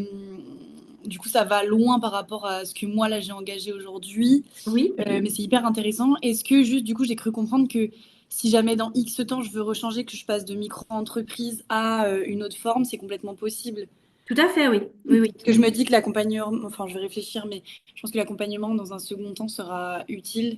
du coup, ça va loin par rapport à ce que moi, là, j'ai engagé aujourd'hui. Oui? Mais c'est hyper intéressant. Est-ce que, juste, du coup, j'ai cru comprendre que si jamais dans X temps, je veux rechanger, que je passe de micro-entreprise à une autre forme, c'est complètement possible. Tout à fait, oui. Oui, oui. Parce que je me dis que l'accompagnement, enfin, je vais réfléchir, mais je pense que l'accompagnement, dans un second temps, sera utile.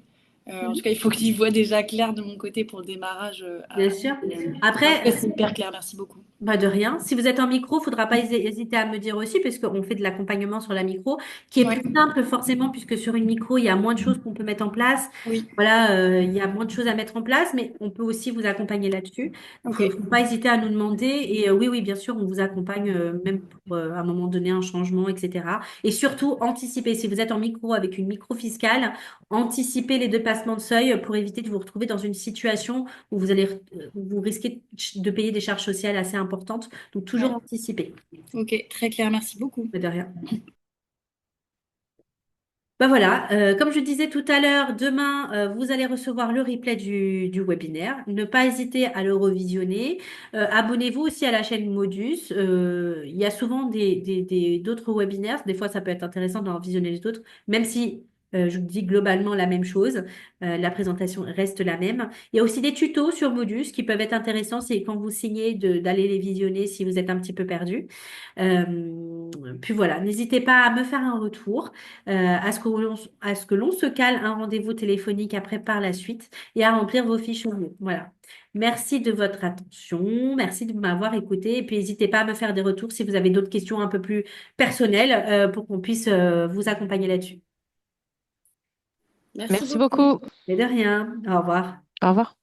En tout cas, il faut que j'y voie déjà clair de mon côté pour le démarrage. Bien sûr. En tout cas, Après, c'est hyper clair. Merci beaucoup. bah de rien. Si vous êtes en micro, faudra pas hésiter à me dire aussi, parce qu'on fait de l'accompagnement sur la micro, qui est Ouais, plus simple forcément, puisque sur une micro, il y a moins de choses qu'on peut mettre en place. oui, Voilà, il y a moins de choses à mettre en place, mais on peut aussi vous accompagner là-dessus. ok. Faut pas hésiter à nous demander. Et oui, oui, bien sûr, on vous accompagne même pour à un moment donné un changement, etc. Et surtout, anticipez. Si vous êtes en micro avec une micro fiscale, anticipez les dépassements de seuil pour éviter de vous retrouver dans une situation où vous risquez de payer des charges sociales assez importantes. Donc, toujours Ouais, anticiper. ok, très clair. Merci beaucoup. Mais de rien. Ben voilà, comme je disais tout à l'heure, demain, vous allez recevoir le replay du webinaire. Ne pas hésiter à le revisionner. Abonnez-vous aussi à la chaîne Modus. Il y a souvent d'autres webinaires. Des fois, ça peut être intéressant d'en visionner les autres, même si je vous dis globalement la même chose. La présentation reste la même. Il y a aussi des tutos sur Modus qui peuvent être intéressants. C'est quand vous signez d'aller les visionner si vous êtes un petit peu perdu. Puis voilà, n'hésitez pas à me faire un retour à ce que l'on se cale un rendez-vous téléphonique après par la suite et à remplir vos fiches au mieux. Voilà. Merci de votre attention, merci de m'avoir écouté et puis n'hésitez pas à me faire des retours si vous avez d'autres questions un peu plus personnelles pour qu'on puisse vous accompagner là-dessus. Merci Merci beaucoup. beaucoup. Mais de rien, au revoir. Au revoir.